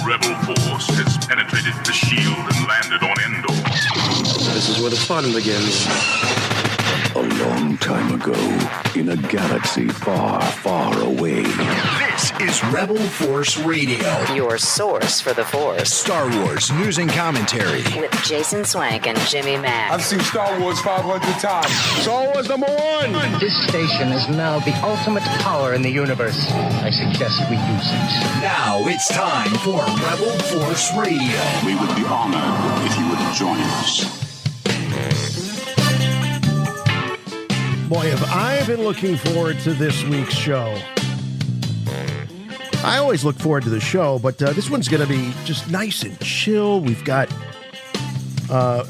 Rebel force has penetrated the shield and landed on Endor. This is where the fun begins. A long time ago, in a galaxy far, far away. This is Rebel Force Radio. Your source for the Force. Star Wars news and commentary. With Jason Swank and Jimmy Mack. I've seen Star Wars 500 times. Star Wars #1! This station is now the ultimate power in the universe. I suggest we use it. Now it's time for Rebel Force Radio. We would be honored if you would join us. Boy, have I been looking forward to this week's show. I always look forward to the show, but this one's going to be just nice and chill. We've got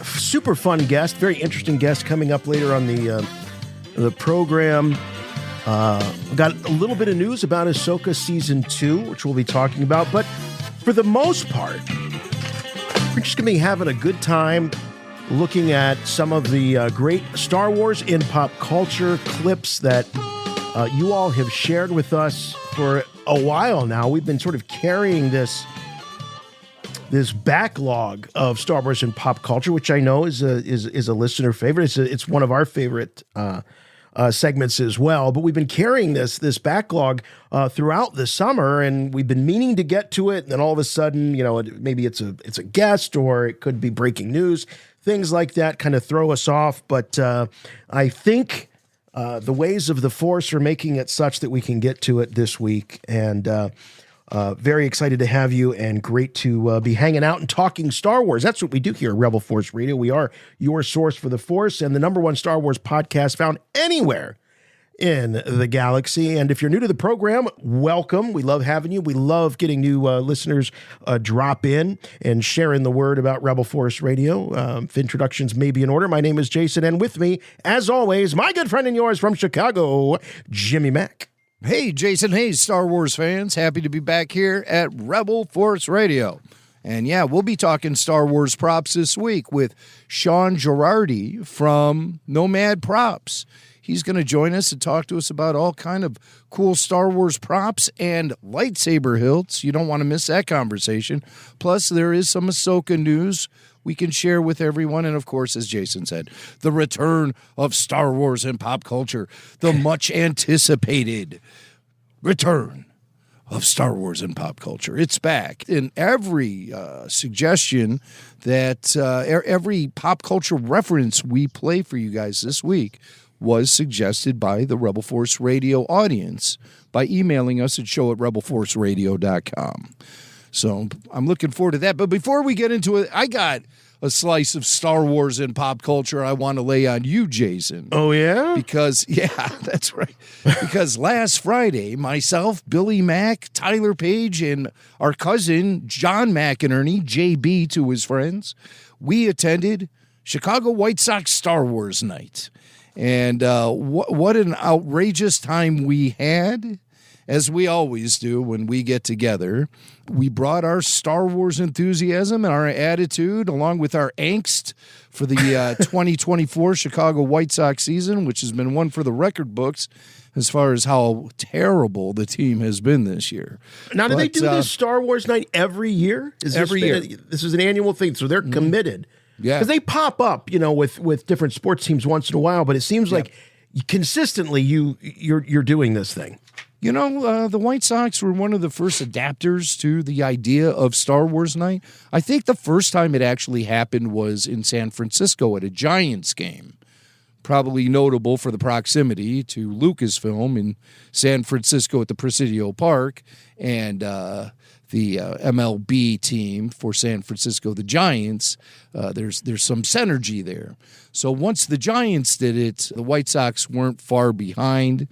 super fun guest, very interesting guest coming up later on the program. We've got a little bit of news about Ahsoka Season 2, which we'll be talking about. But for the most part, we're just going to be having a good time looking at some of the great Star Wars in pop culture clips that you all have shared with us for a while now. We've been sort of carrying this backlog of Star Wars in pop culture, which I know is a listener favorite. It's one of our favorite segments as well. But we've been carrying this backlog throughout the summer, and we've been meaning to get to it. And then all of a sudden, maybe it's a guest, or it could be breaking news. Things like that kind of throw us off, but I think the ways of the Force are making it such that we can get to it this week, and very excited to have you, and great to be hanging out and talking Star Wars. That's what we do here at Rebel Force Radio. We are your source for the Force and the #1 Star Wars podcast found anywhere in the galaxy. And if you're new to the program, welcome. We love having you. We love getting new listeners drop in and sharing the word about Rebel Force Radio. If introductions may be in order, my name is Jason, and with me, as always, my good friend and yours from Chicago, Jimmy Mack. Hey, Jason. Hey, Star Wars fans. Happy to be back here at Rebel Force Radio. And yeah, we'll be talking Star Wars props this week with Sean Gerardi from Nomad Props. He's going to join us and talk to us about all kind of cool Star Wars props and lightsaber hilts. You don't want to miss that conversation. Plus, there is some Ahsoka news we can share with everyone. And, of course, as Jason said, the return of Star Wars in pop culture, the much-anticipated return of Star Wars in pop culture. It's back. And every suggestion that every pop culture reference we play for you guys this week was suggested by the Rebel Force Radio audience by emailing us at show@rebelforceradio.com. So I'm looking forward to that. But before we get into it, I got a slice of Star Wars in pop culture I want to lay on you, Jason. Oh, yeah? Because, yeah, that's right. Because last Friday, myself, Billy Mack, Tyler Page, and our cousin, John McInerney, JB to his friends, we attended Chicago White Sox Star Wars night. And what an outrageous time we had, as we always do when we get together. We brought our Star Wars enthusiasm and our attitude, along with our angst for the 2024 Chicago White Sox season, which has been one for the record books as far as how terrible the team has been this year. Now, do they do this Star Wars night every year? Every year. This is an annual thing, so they're committed. Yeah, because they pop up, with different sports teams once in a while. But it seems like consistently you're doing this thing. The White Sox were one of the first adapters to the idea of Star Wars night. I think the first time it actually happened was in San Francisco at a Giants game. Probably notable for the proximity to Lucasfilm in San Francisco at the Presidio Park, and the MLB team for San Francisco, the Giants. There's some synergy there. So once the Giants did it, the White Sox weren't far behind.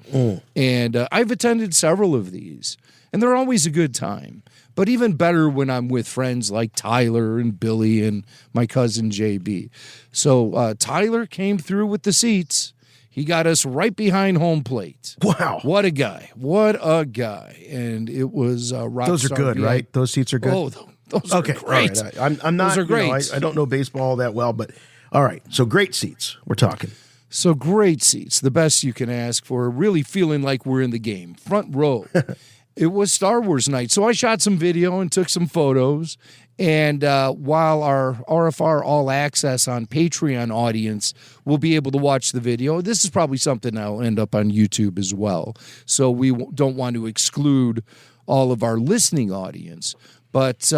And I've attended several of these, and they're always a good time. But even better when I'm with friends like Tyler and Billy and my cousin JB. So Tyler came through with the seats. He got us right behind home plate. Wow. What a guy. What a guy. And it was rock Those are star good, VIP. right? Those seats are good? Oh, those are great. All right. I'm not, those are great. I don't know baseball that well, but all right. So great seats. We're talking. So great seats. The best you can ask for. Really feeling like we're in the game. Front row. It was Star Wars night. So I shot some video and took some photos. And while our RFR All Access on Patreon audience will be able to watch the video, this is probably something that'll end up on YouTube as well. So we don't want to exclude all of our listening audience. But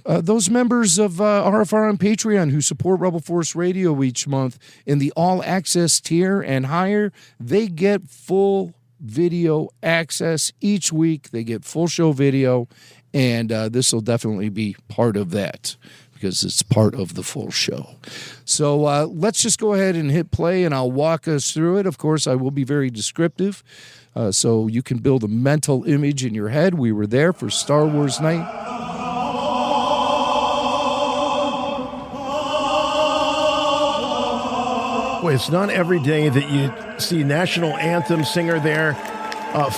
those members of RFR on Patreon who support Rebel Force Radio each month in the All Access tier and higher, they get full video access each week. They get full show video. And this will definitely be part of that because it's part of the full show. So let's just go ahead and hit play, and I'll walk us through it. Of course, I will be very descriptive, so you can build a mental image in your head. We were there for Star Wars night. Boy, it's not every day that you see national anthem singer there.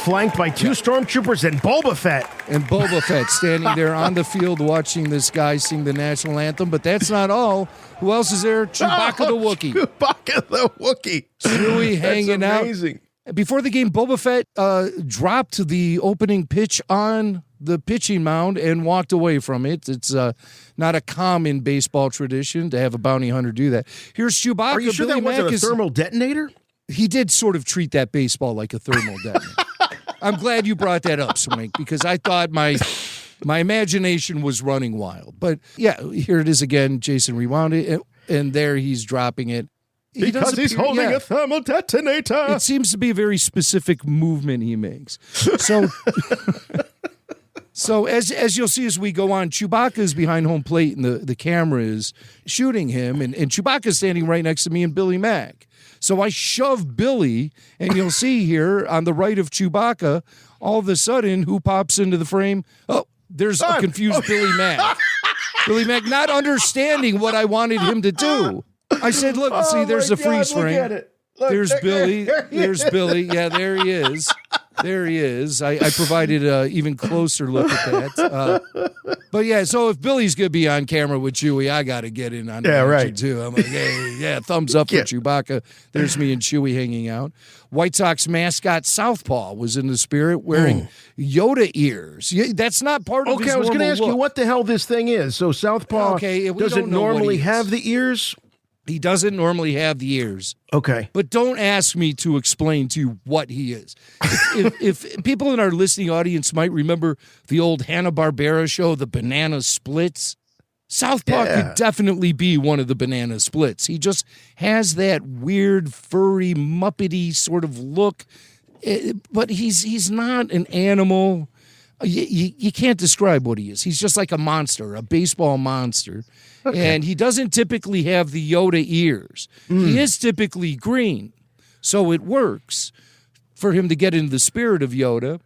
Flanked by two stormtroopers and Boba Fett. And Boba Fett standing there on the field watching this guy sing the national anthem. But that's not all. Who else is there? Chewbacca the Wookiee. Chewbacca the Wookiee. Chewie hanging out. Amazing. Before the game, Boba Fett dropped the opening pitch on the pitching mound and walked away from it. It's not a common baseball tradition to have a bounty hunter do that. Here's Chewbacca. Are you sure that wasn't a thermal detonator? He did sort of treat that baseball like a thermal detonator. I'm glad you brought that up, Swank, because I thought my imagination was running wild. But yeah, here it is again. Jason rewound it, and there he's dropping it. Because he's holding a thermal detonator. It seems to be a very specific movement he makes. So as you'll see as we go on, Chewbacca's behind home plate, and the camera is shooting him, and Chewbacca's standing right next to me and Billy Mack. So I shove Billy, and you'll see here on the right of Chewbacca, all of a sudden, who pops into the frame? Oh, there's a confused Billy Mack. Billy Mack not understanding what I wanted him to do. I said, look, see, there's a freeze frame. There's Billy. There's Billy. Yeah, there he is. There he is. I provided an even closer look at that. But yeah, so if Billy's going to be on camera with Chewie, I got to get in on action too. I'm like, hey, yeah, thumbs up for Chewbacca. There's me and Chewie hanging out. White Sox mascot Southpaw was in the spirit wearing Yoda ears. That's not part of his normal I was going to ask look. you what the hell this thing is. So Southpaw doesn't normally have the ears? He doesn't normally have the ears. Okay. But don't ask me to explain to you what he is. If people in our listening audience might remember the old Hanna-Barbera show, The Banana Splits, Southpaw could definitely be one of the Banana Splits. He just has that weird, furry, muppety sort of look. But he's not an animal. You can't describe what he is. He's just like a monster, a baseball monster. Okay. And he doesn't typically have the Yoda ears. He is typically green. So it works for him to get into the spirit of Yoda.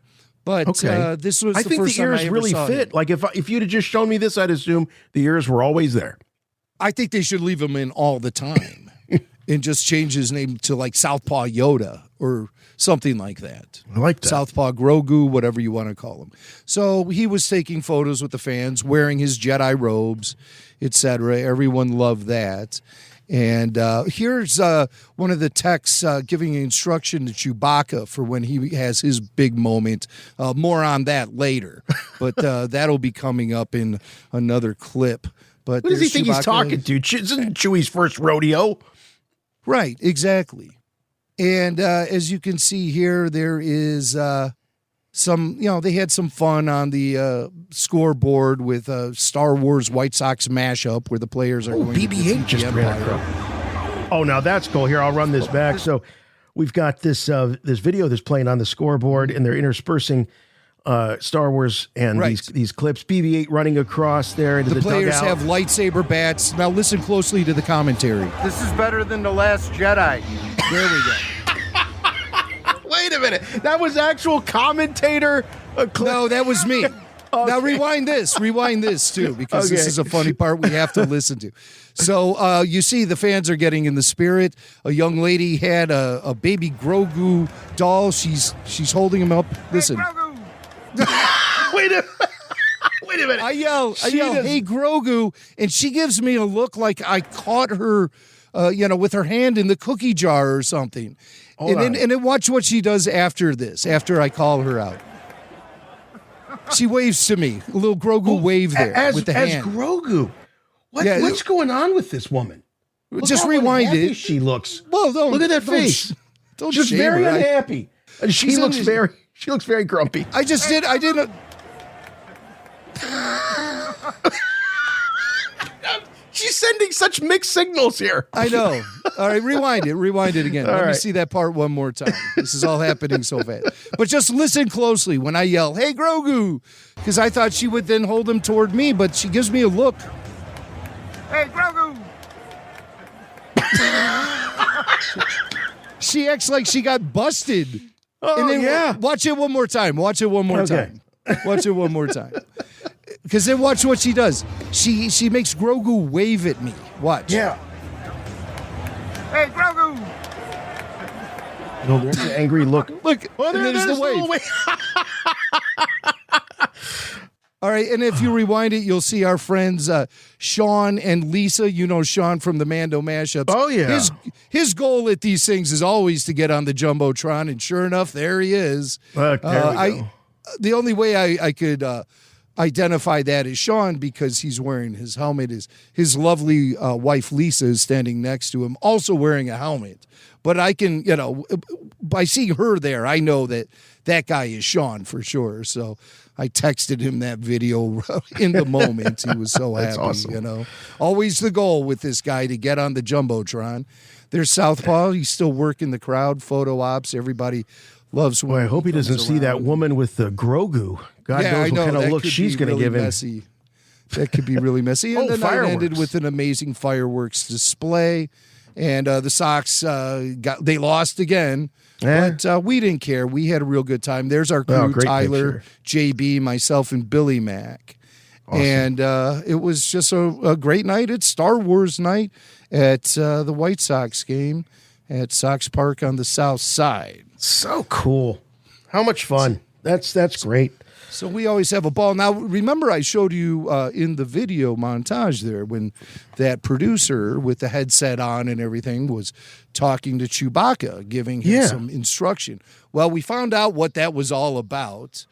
But this was the first time I ever really saw fit. him. Like if you'd have just shown me this, I'd assume the ears were always there. I think they should leave him in all the time and just change his name to like Southpaw Yoda or something like that. I like that. Southpaw Grogu, whatever you want to call him. So he was taking photos with the fans, wearing his Jedi robes, etc. Everyone loved that. And here's one of the techs giving instruction to Chewbacca for when he has his big moment. More on that later. But that'll be coming up in another clip. But who does he think Chewbacca. he's talking to? Isn't Chewie's first rodeo? Right, exactly. And as you can see here, there is some, they had some fun on the scoreboard with Star Wars White Sox mashup where the players are going BB-8 to just ran across. Oh, now that's cool. Here, I'll run this back. So we've got this video that's playing on the scoreboard, and they're interspersing Star Wars and these clips. BB-8 running across there into the players dugout. have lightsaber bats. Now listen closely to the commentary. This is better than The Last Jedi. There we go. Wait a minute. That was actual commentator. No, that was me. Now rewind this too, because this is a funny part we have to listen to. So you see the fans are getting in the spirit. A young lady had a baby Grogu doll. She's holding him up. Listen. Wait a minute. I yell, hey Grogu, and she gives me a look like I caught her with her hand in the cookie jar or something. And then watch what she does after this, after I call her out. She waves to me. A little Grogu wave there with the hand. As Grogu. What's going on with this woman? Just rewind it. She looks. Well, look at that face. She's very unhappy. She looks very grumpy. I didn't. She's sending such mixed signals here. I know. All right, rewind it again. Let me see that part one more time. This is all happening so fast. But just listen closely when I yell, "Hey, Grogu," because I thought she would then hold him toward me, but she gives me a look. Hey, Grogu. She acts like she got busted. Oh, and then yeah. Watch it one more time. Watch it one more time. Because then watch what she does. She makes Grogu wave at me. Watch. Yeah. Hey, Grogu. No, there's an angry look. Look. Oh, there's the wave. All right, and if you rewind it, you'll see our friends Sean and Lisa. You know Sean from the Mando mashups. Oh, yeah. His goal at these things is always to get on the Jumbotron, and sure enough, there he is. There we go. The only way I could identify that is Sean, because he's wearing his helmet. His lovely wife, Lisa, is standing next to him, also wearing a helmet. But I can, by seeing her there, I know that guy is Sean for sure. So I texted him that video in the moment. He was so happy, awesome. Always the goal with this guy to get on the Jumbotron. There's Southpaw. He's still working the crowd, photo ops. Everybody loves when I hope he doesn't see that woman with the Grogu. God knows what kind of look she's going to give him. Messy. That could be really messy. And the night ended with an amazing fireworks display. And the Sox, they lost again. But we didn't care. We had a real good time. There's our crew, Tyler, JB, myself, and Billy Mack. Awesome. And it was just a great night. It's Star Wars night at the White Sox game at Sox Park on the south side. So cool. How much fun. That's great. So we always have a ball. Now, remember I showed you in the video montage there when that producer with the headset on and everything was talking to Chewbacca, giving him some instruction. Well, we found out what that was all about.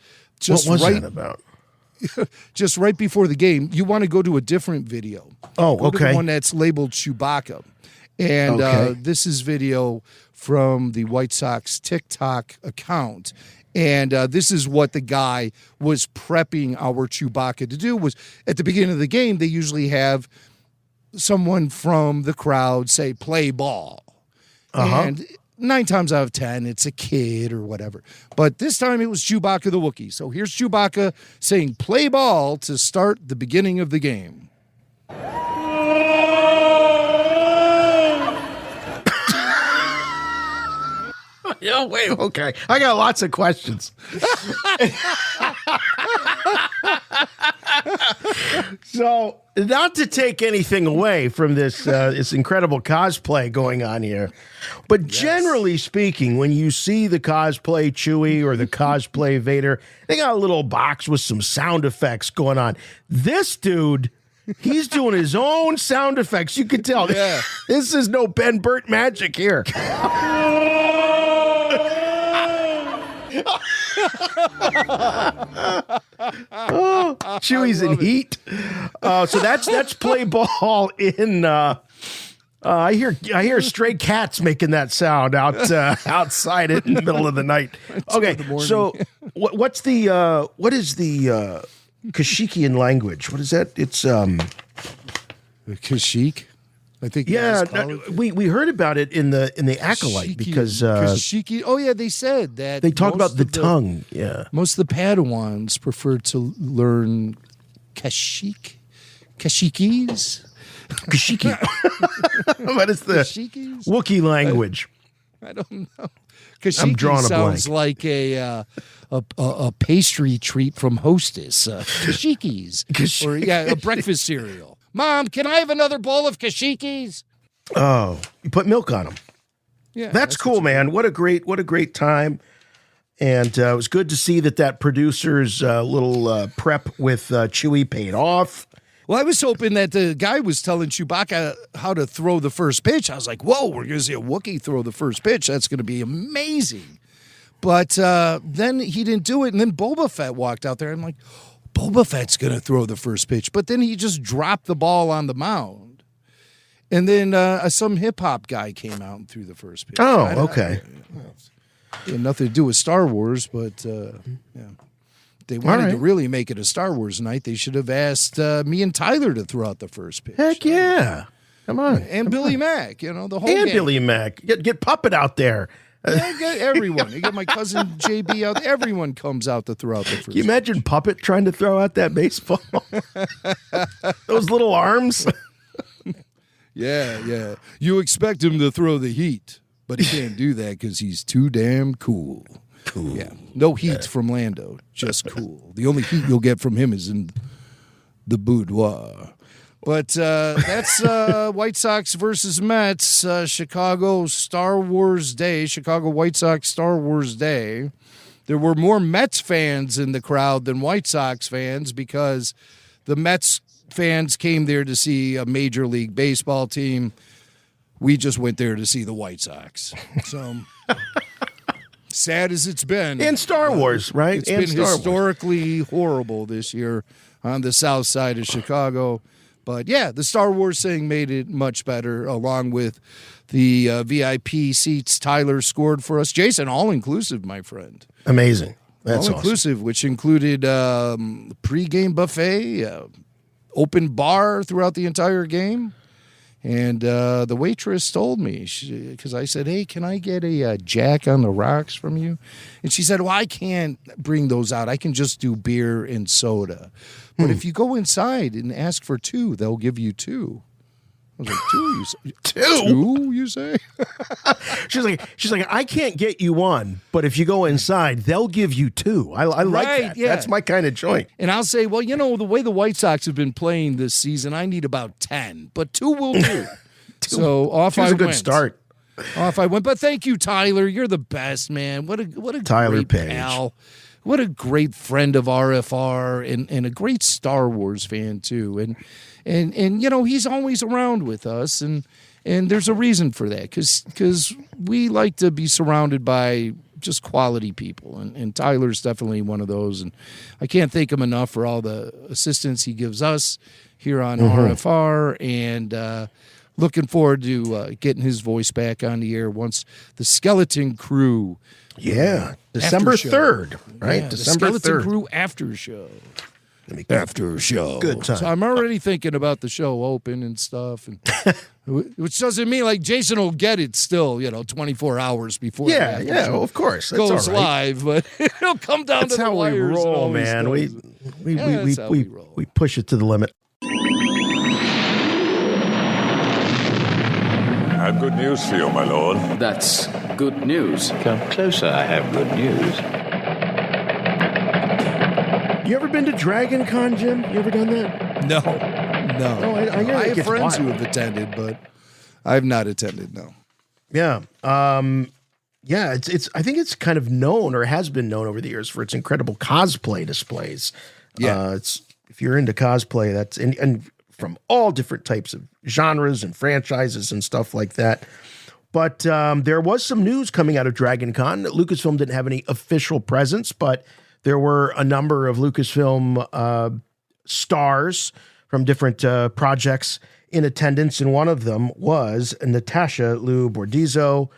What was that about? Just right before the game. You want to go to a different video. Oh, go okay. to the one that's labeled Chewbacca. And this is video from the White Sox TikTok account. And this is what the guy was prepping our Chewbacca to do. Was at the beginning of the game, they usually have someone from the crowd say, play ball. And 9 times out of 10, it's a kid or whatever. But this time it was Chewbacca the Wookiee. So here's Chewbacca saying, play ball to start the beginning of the game. Oh, wait, okay. I got lots of questions. So, not to take anything away from this incredible cosplay going on here, but generally speaking, when you see the cosplay Chewie or the cosplay Vader, they got a little box with some sound effects going on. This dude, he's doing his own sound effects. You can tell. Yeah. This is no Ben Burt magic here. Chewie's in heat. So that's play ball in. I hear stray cats making that sound outside it in the middle of the night. Okay, so what is the Kashyyykian language? What is that? It's Kashyyyk. I think we heard about it in the Acolyte because Kashyyyk. Oh yeah, they said that they talk about the tongue. Yeah, most of the Padawans prefer to learn Kashyyyk. Kashyyykies. Kashyyyki. What is the Wookiee language? I don't know. Kashyyyki I'm drawing a sounds blank. like a pastry treat from Hostess. Kashyyykies. Or a breakfast cereal. Mom, can I have another bowl of Kashyyykies? Oh, you put milk on them. Yeah, that's cool, man. What a great time. And it was good to see that producer's little prep with Chewie paid off. Well, I was hoping that the guy was telling Chewbacca how to throw the first pitch. I was like, whoa, we're going to see a Wookiee throw the first pitch. That's going to be amazing. But then he didn't do it, and then Boba Fett walked out there. I'm like, Boba Fett's going to throw the first pitch. But then he just dropped the ball on the mound. And then some hip-hop guy came out and threw the first pitch. Oh, okay. It had nothing to do with Star Wars, but they wanted to really make it a Star Wars night. They should have asked me and Tyler to throw out the first pitch. Heck yeah. Come on. And Billy Mack, the whole And game. Billy Mack. Get Puppet out there. Yeah, get everyone. You get my cousin JB out. Everyone comes out to throw out the first. Can you imagine Puppet trying to throw out that baseball? Those little arms. Yeah. You expect him to throw the heat, but he can't do that because he's too damn cool. Cool. Yeah. No heat from Lando, just cool. The only heat you'll get from him is in the boudoir. But that's White Sox versus Mets, Chicago Star Wars Day, Chicago White Sox Star Wars Day. There were more Mets fans in the crowd than White Sox fans because the Mets fans came there to see a Major League Baseball team. We just went there to see the White Sox. So sad as it's been. And Star Wars, right? It's been historically horrible this year on the south side of Chicago. But, yeah, the Star Wars thing made it much better, along with the VIP seats Tyler scored for us. Jason, all-inclusive, my friend. Amazing. That's all-inclusive, which included pregame buffet, open bar throughout the entire game. And the waitress told me, because I said, hey, can I get a Jack on the Rocks from you? And she said, well, I can't bring those out. I can just do beer and soda. But if you go inside and ask for two, they'll give you two. I was like, two? You say? Two, you say? She's like, I can't get you one, but if you go inside, they'll give you two. I like that. Yeah. That's my kind of joint. And I'll say, well, the way the White Sox have been playing this season, I need about 10, but two will do. So off I went. It was a good start. Off I went. But thank you, Tyler. You're the best, man. What a Tyler great Page. pal. What a great friend of RFR and a great Star Wars fan too. And he's always around with us and there's a reason for that because we like to be surrounded by just quality people and Tyler's definitely one of those, and I can't thank him enough for all the assistance he gives us here on RFR, and looking forward to getting his voice back on the air once the Skeleton Crew. Yeah, December 3rd, right? Yeah, December the Skeleton 3rd. Crew after show. After show. Good time. So I'm already thinking about the show open and stuff, and which doesn't mean like Jason will get it still, 24 hours before. Yeah, the show of course. That's goes all right. live, but it'll come down That's to the how we wires. roll, man. We push it to the limit. I have good news for you, my lord. That's good news. Come closer, I have good news. You ever been to Dragon Con, Jim? You ever done that? No. I hear I it have gets friends wild. who have attended, but I've not attended. No. Yeah. It's I think it's kind of known or has been known over the years for its incredible cosplay displays. Yeah. It's if you're into cosplay, that's and from all different types of genres and franchises and stuff like that. But there was some news coming out of Dragon Con. Lucasfilm didn't have any official presence, but there were a number of Lucasfilm stars from different projects in attendance, and one of them was Natasha Liu Bordizzo,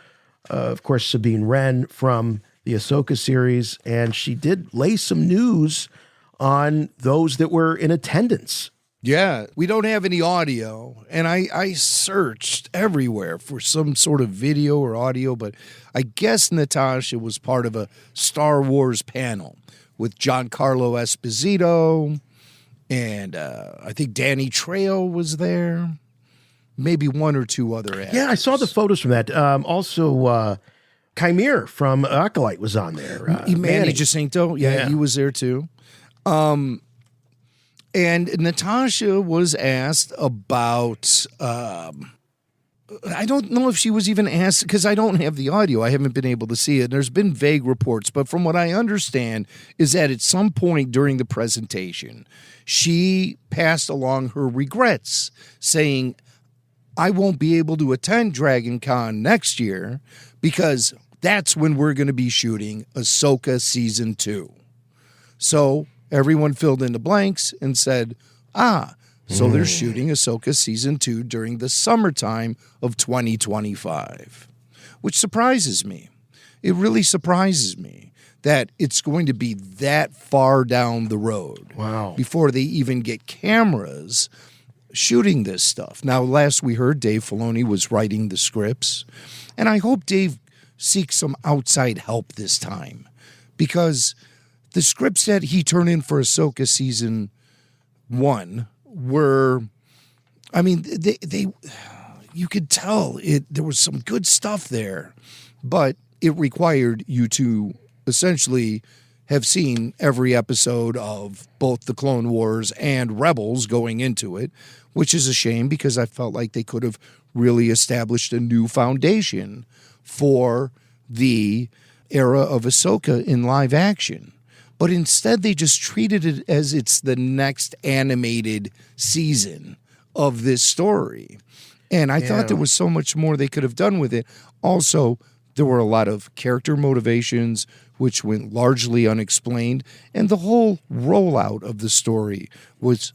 of course, Sabine Wren from the Ahsoka series, and she did lay some news on those that were in attendance. Yeah, we don't have any audio, and I searched everywhere for some sort of video or audio, but I guess Natasha was part of a Star Wars panel with Giancarlo Esposito, and I think Danny Trejo was there, maybe one or two other actors. Yeah, I saw the photos from that. Also, Chimere from Acolyte was on there. Manny Jacinto, he was there too. And Natasha was asked about, I don't know if she was even asked, because I don't have the audio. I haven't been able to see it. There's been vague reports, but from what I understand is that at some point during the presentation, she passed along her regrets, saying, I won't be able to attend Dragon Con next year because that's when we're going to be shooting Ahsoka Season 2. So everyone filled in the blanks and said, so they're shooting Ahsoka Season 2 during the summertime of 2025, which surprises me. It really surprises me that it's going to be that far down the road before they even get cameras shooting this stuff. Now, last we heard, Dave Filoni was writing the scripts, and I hope Dave seeks some outside help this time, because the scripts that he turned in for Ahsoka Season 1 were, I mean, they you could tell there was some good stuff there, but it required you to essentially have seen every episode of both the Clone Wars and Rebels going into it, which is a shame because I felt like they could have really established a new foundation for the era of Ahsoka in live action. But instead, they just treated it as it's the next animated season of this story. And I thought there was so much more they could have done with it. Also, there were a lot of character motivations, which went largely unexplained. And the whole rollout of the story was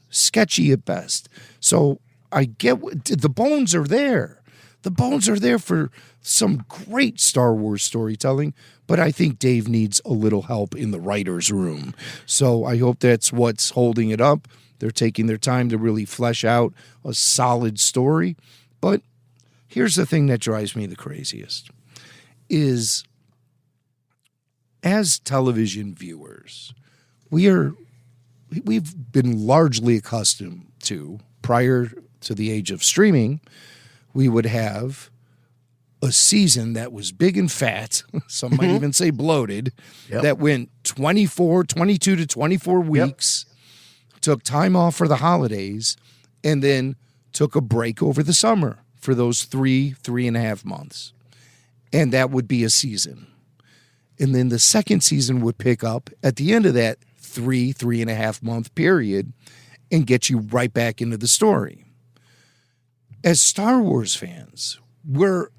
sketchy at best. So I get the bones are there. The bones are there for some great Star Wars storytelling, but I think Dave needs a little help in the writer's room. So I hope that's what's holding it up. They're taking their time to really flesh out a solid story. But here's the thing that drives me the craziest is, as television viewers, we've been largely accustomed to, prior to the age of streaming, we would have a season that was big and fat, some might even say bloated, that went 22 to 24 weeks, took time off for the holidays, and then took a break over the summer for those 3.5 months. And that would be a season. And then the second season would pick up at the end of that 3.5 month period and get you right back into the story. As Star Wars fans, we're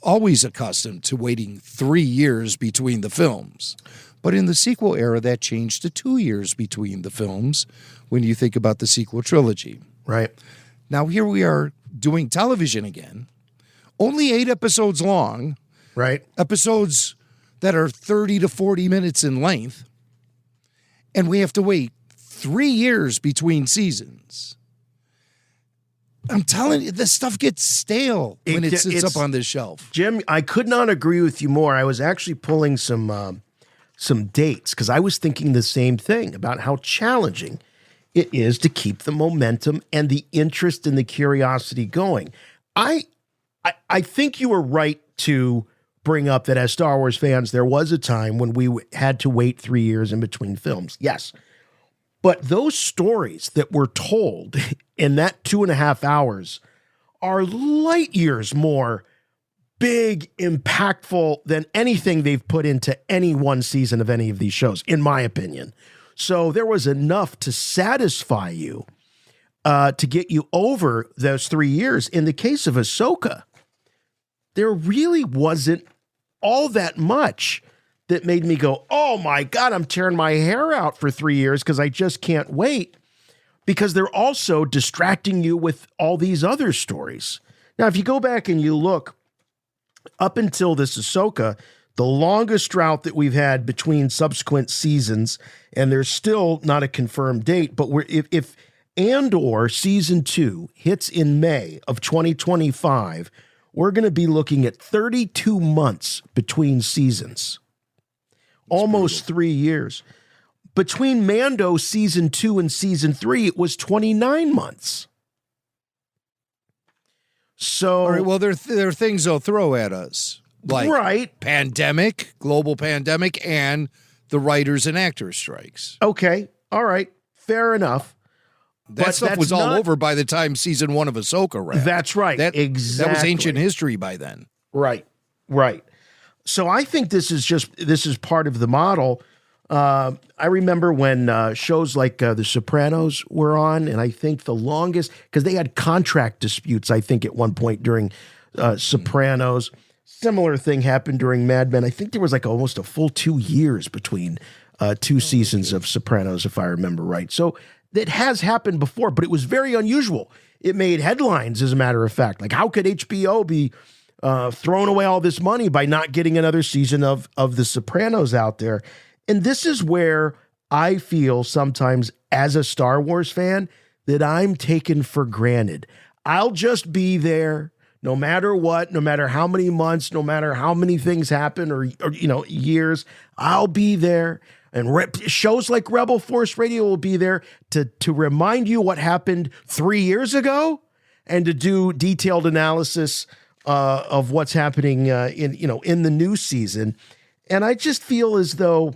always accustomed to waiting 3 years between the films. But in the sequel era, that changed to 2 years between the films when you think about the sequel trilogy. Right. Now, here we are doing television again, only 8 episodes long. Right. Episodes that are 30 to 40 minutes in length. And we have to wait 3 years between seasons. I'm telling you, this stuff gets stale when it sits up on this shelf. Jim, I could not agree with you more. I was actually pulling some dates because I was thinking the same thing about how challenging it is to keep the momentum and the interest and the curiosity going. I think you were right to bring up that as Star Wars fans, there was a time when we had to wait 3 years in between films. Yes. But those stories that were told in that 2.5 hours are light years more big, impactful than anything they've put into any one season of any of these shows, in my opinion. So there was enough to satisfy you, to get you over those 3 years. In the case of Ahsoka, there really wasn't all that much that made me go, oh my God, I'm tearing my hair out for 3 years because I just can't wait, because they're also distracting you with all these other stories. Now, if you go back and you look up until this Ahsoka, the longest drought that we've had between subsequent seasons, and there's still not a confirmed date, but if Andor Season 2 hits in May of 2025, we're going to be looking at 32 months between seasons. Almost 3 years. Between Mando Season 2 and Season 3, it was 29 months. So, all right, well, there are things they'll throw at us. Like pandemic, global pandemic, and the writers and actors strikes. Okay, all right, fair enough. That stuff was all over by the time Season 1 of Ahsoka ran. That's right, exactly. That was ancient history by then. Right. So I think this is part of the model. I remember when shows like The Sopranos were on, and I think the longest, because they had contract disputes, I think, at one point during Sopranos. Similar thing happened during Mad Men. I think there was like almost a full 2 years between two seasons of Sopranos, if I remember right. So it has happened before, but it was very unusual. It made headlines, as a matter of fact. Like, how could HBO be throwing away all this money by not getting another season of The Sopranos out there? And this is where I feel sometimes as a Star Wars fan that I'm taken for granted. I'll just be there no matter what, no matter how many months, no matter how many things happen or years, I'll be there. And shows like Rebel Force Radio will be there to remind you what happened 3 years ago and to do detailed analysis of what's happening in the new season. And I just feel as though,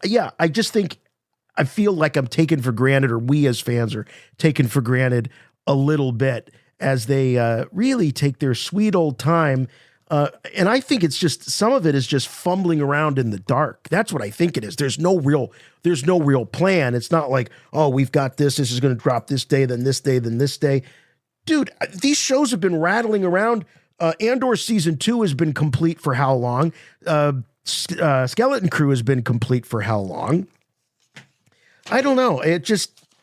I feel like I'm taken for granted, or we as fans are taken for granted a little bit as they really take their sweet old time. And I think it's just, some of it is just fumbling around in the dark. That's what I think it is. There's no real plan. It's not like, oh, we've got this is going to drop this day, then this day, then this day. Dude, these shows have been rattling around. Andor season 2 has been complete for how long? Skeleton Crew has been complete for how long? I don't know.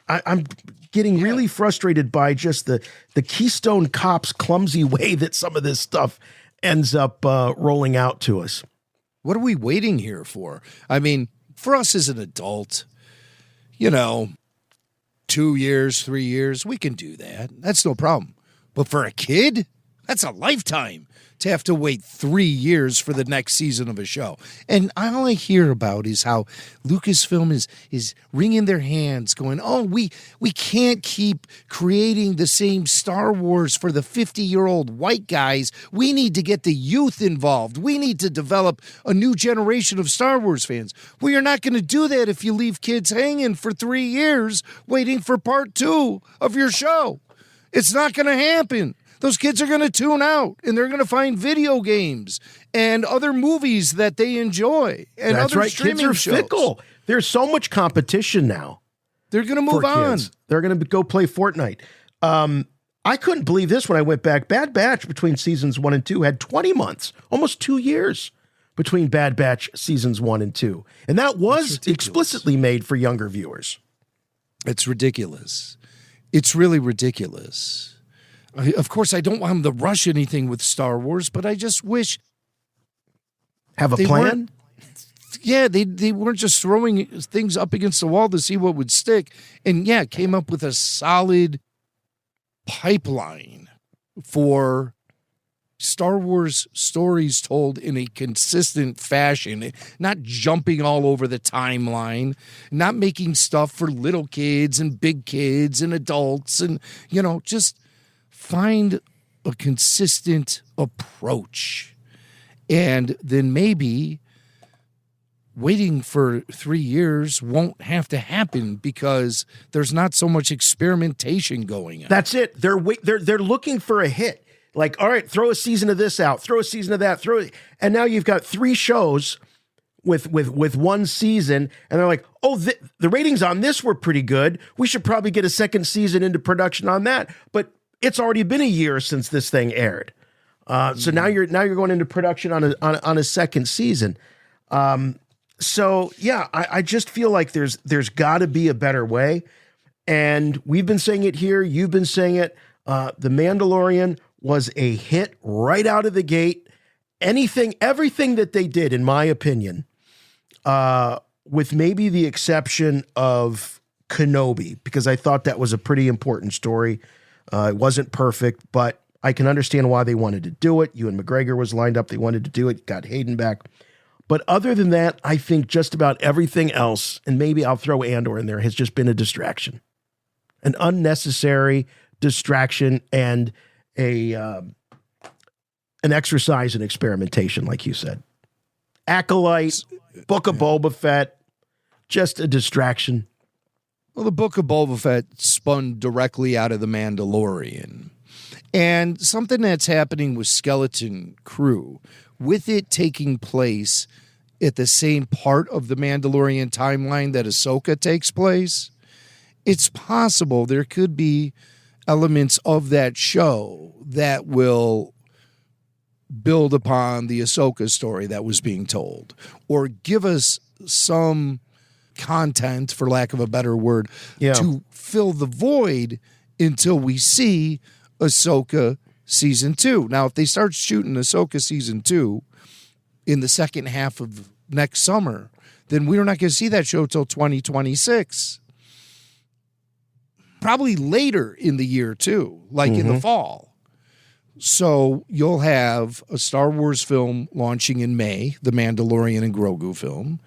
I'm getting really frustrated by just the Keystone Cops clumsy way that some of this stuff ends up rolling out to us. What are we waiting here for? I mean, for us as an adult, 2 years, 3 years, we can do that. That's no problem. But for a kid, that's a lifetime to have to wait 3 years for the next season of a show. And all I hear about is how Lucasfilm is wringing their hands going, oh, we can't keep creating the same Star Wars for the 50-year-old white guys. We need to get the youth involved. We need to develop a new generation of Star Wars fans. Well, you're not going to do that if you leave kids hanging for 3 years waiting for part 2 of your show. It's not going to happen. Those kids are going to tune out, and they're going to find video games and other movies that they enjoy. And that's other right. Streaming Kids are shows. fickle. There's so much competition now. They're going to move on. They're going to go play Fortnite. I couldn't believe this when I went back. Bad Batch between seasons 1 and 2 had 20 months, almost 2 years between Bad Batch seasons 1 and 2. And that was explicitly made for younger viewers. It's ridiculous. It's really ridiculous. Of course, I don't want them to rush anything with Star Wars, but I just wish... Have a plan? Yeah, they weren't just throwing things up against the wall to see what would stick. And yeah, came up with a solid pipeline for Star Wars stories told in a consistent fashion, not jumping all over the timeline, not making stuff for little kids and big kids and adults and, just... find a consistent approach, and then maybe waiting for 3 years won't have to happen because there's not so much experimentation going on. That's it. They're looking for a hit. Like, all right, throw a season of this out, throw a season of that, and now you've got 3 shows with one season, and they're like, oh, the ratings on this were pretty good. We should probably get a second season into production on that, but it's already been a year since this thing aired. So now you're going into production on a second season. So yeah, I just feel like there's got to be a better way. And we've been saying it here. You've been saying it. The Mandalorian was a hit right out of the gate. Everything that they did, in my opinion, with maybe the exception of Kenobi, because I thought that was a pretty important story. It wasn't perfect, but I can understand why they wanted to do it. Ewan McGregor was lined up. They wanted to do it. Got Hayden back. But other than that, I think just about everything else, and maybe I'll throw Andor in there, has just been a distraction. An unnecessary distraction and an exercise in experimentation, like you said. Acolyte, Book of Boba Fett, just a distraction. Well, the Book of Boba Fett spun directly out of The Mandalorian. And something that's happening with Skeleton Crew, with it taking place at the same part of the Mandalorian timeline that Ahsoka takes place, it's possible there could be elements of that show that will build upon the Ahsoka story that was being told, or give us some content, for lack of a better word, to fill the void until we see Ahsoka season 2. Now, if they start shooting Ahsoka season 2 in the second half of next summer, then we're not going to see that show till 2026. Probably later in the year too, like in the fall. So you'll have a Star Wars film launching in May, the Mandalorian and Grogu film.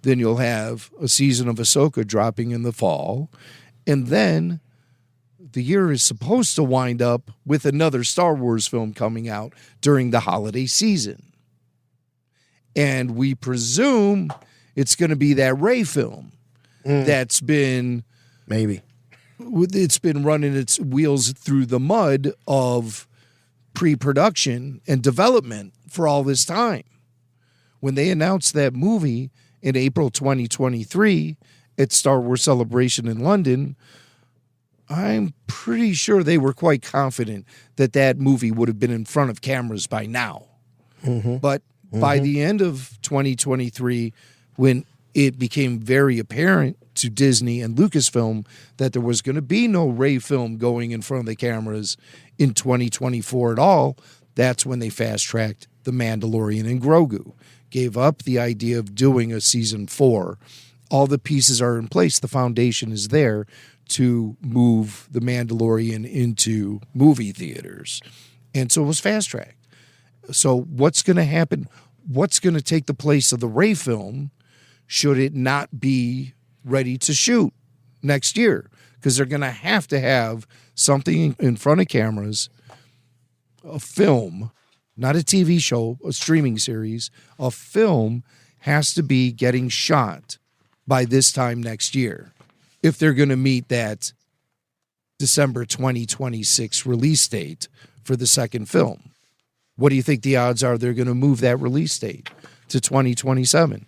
Then you'll have a season of Ahsoka dropping in the fall. And then the year is supposed to wind up with another Star Wars film coming out during the holiday season. And we presume it's going to be that Rey film that's been... Maybe. It's been running its wheels through the mud of pre-production and development for all this time. When they announced that movie in April 2023 at Star Wars Celebration in London, I'm pretty sure they were quite confident that that movie would have been in front of cameras by now. But by the end of 2023, when it became very apparent to Disney and Lucasfilm that there was going to be no Rey film going in front of the cameras in 2024 at all, that's when they fast-tracked The Mandalorian and Grogu, gave up the idea of doing a season 4. All the pieces are in place. The foundation is there to move The Mandalorian into movie theaters. And so it was fast-tracked. So what's going to happen? What's going to take the place of the Rey film should it not be ready to shoot next year? Because they're going to have something in front of cameras, a film, not a TV show, a streaming series. A film has to be getting shot by this time next year if they're going to meet that December 2026 release date for the second film. What do you think the odds are they're going to move that release date to 2027?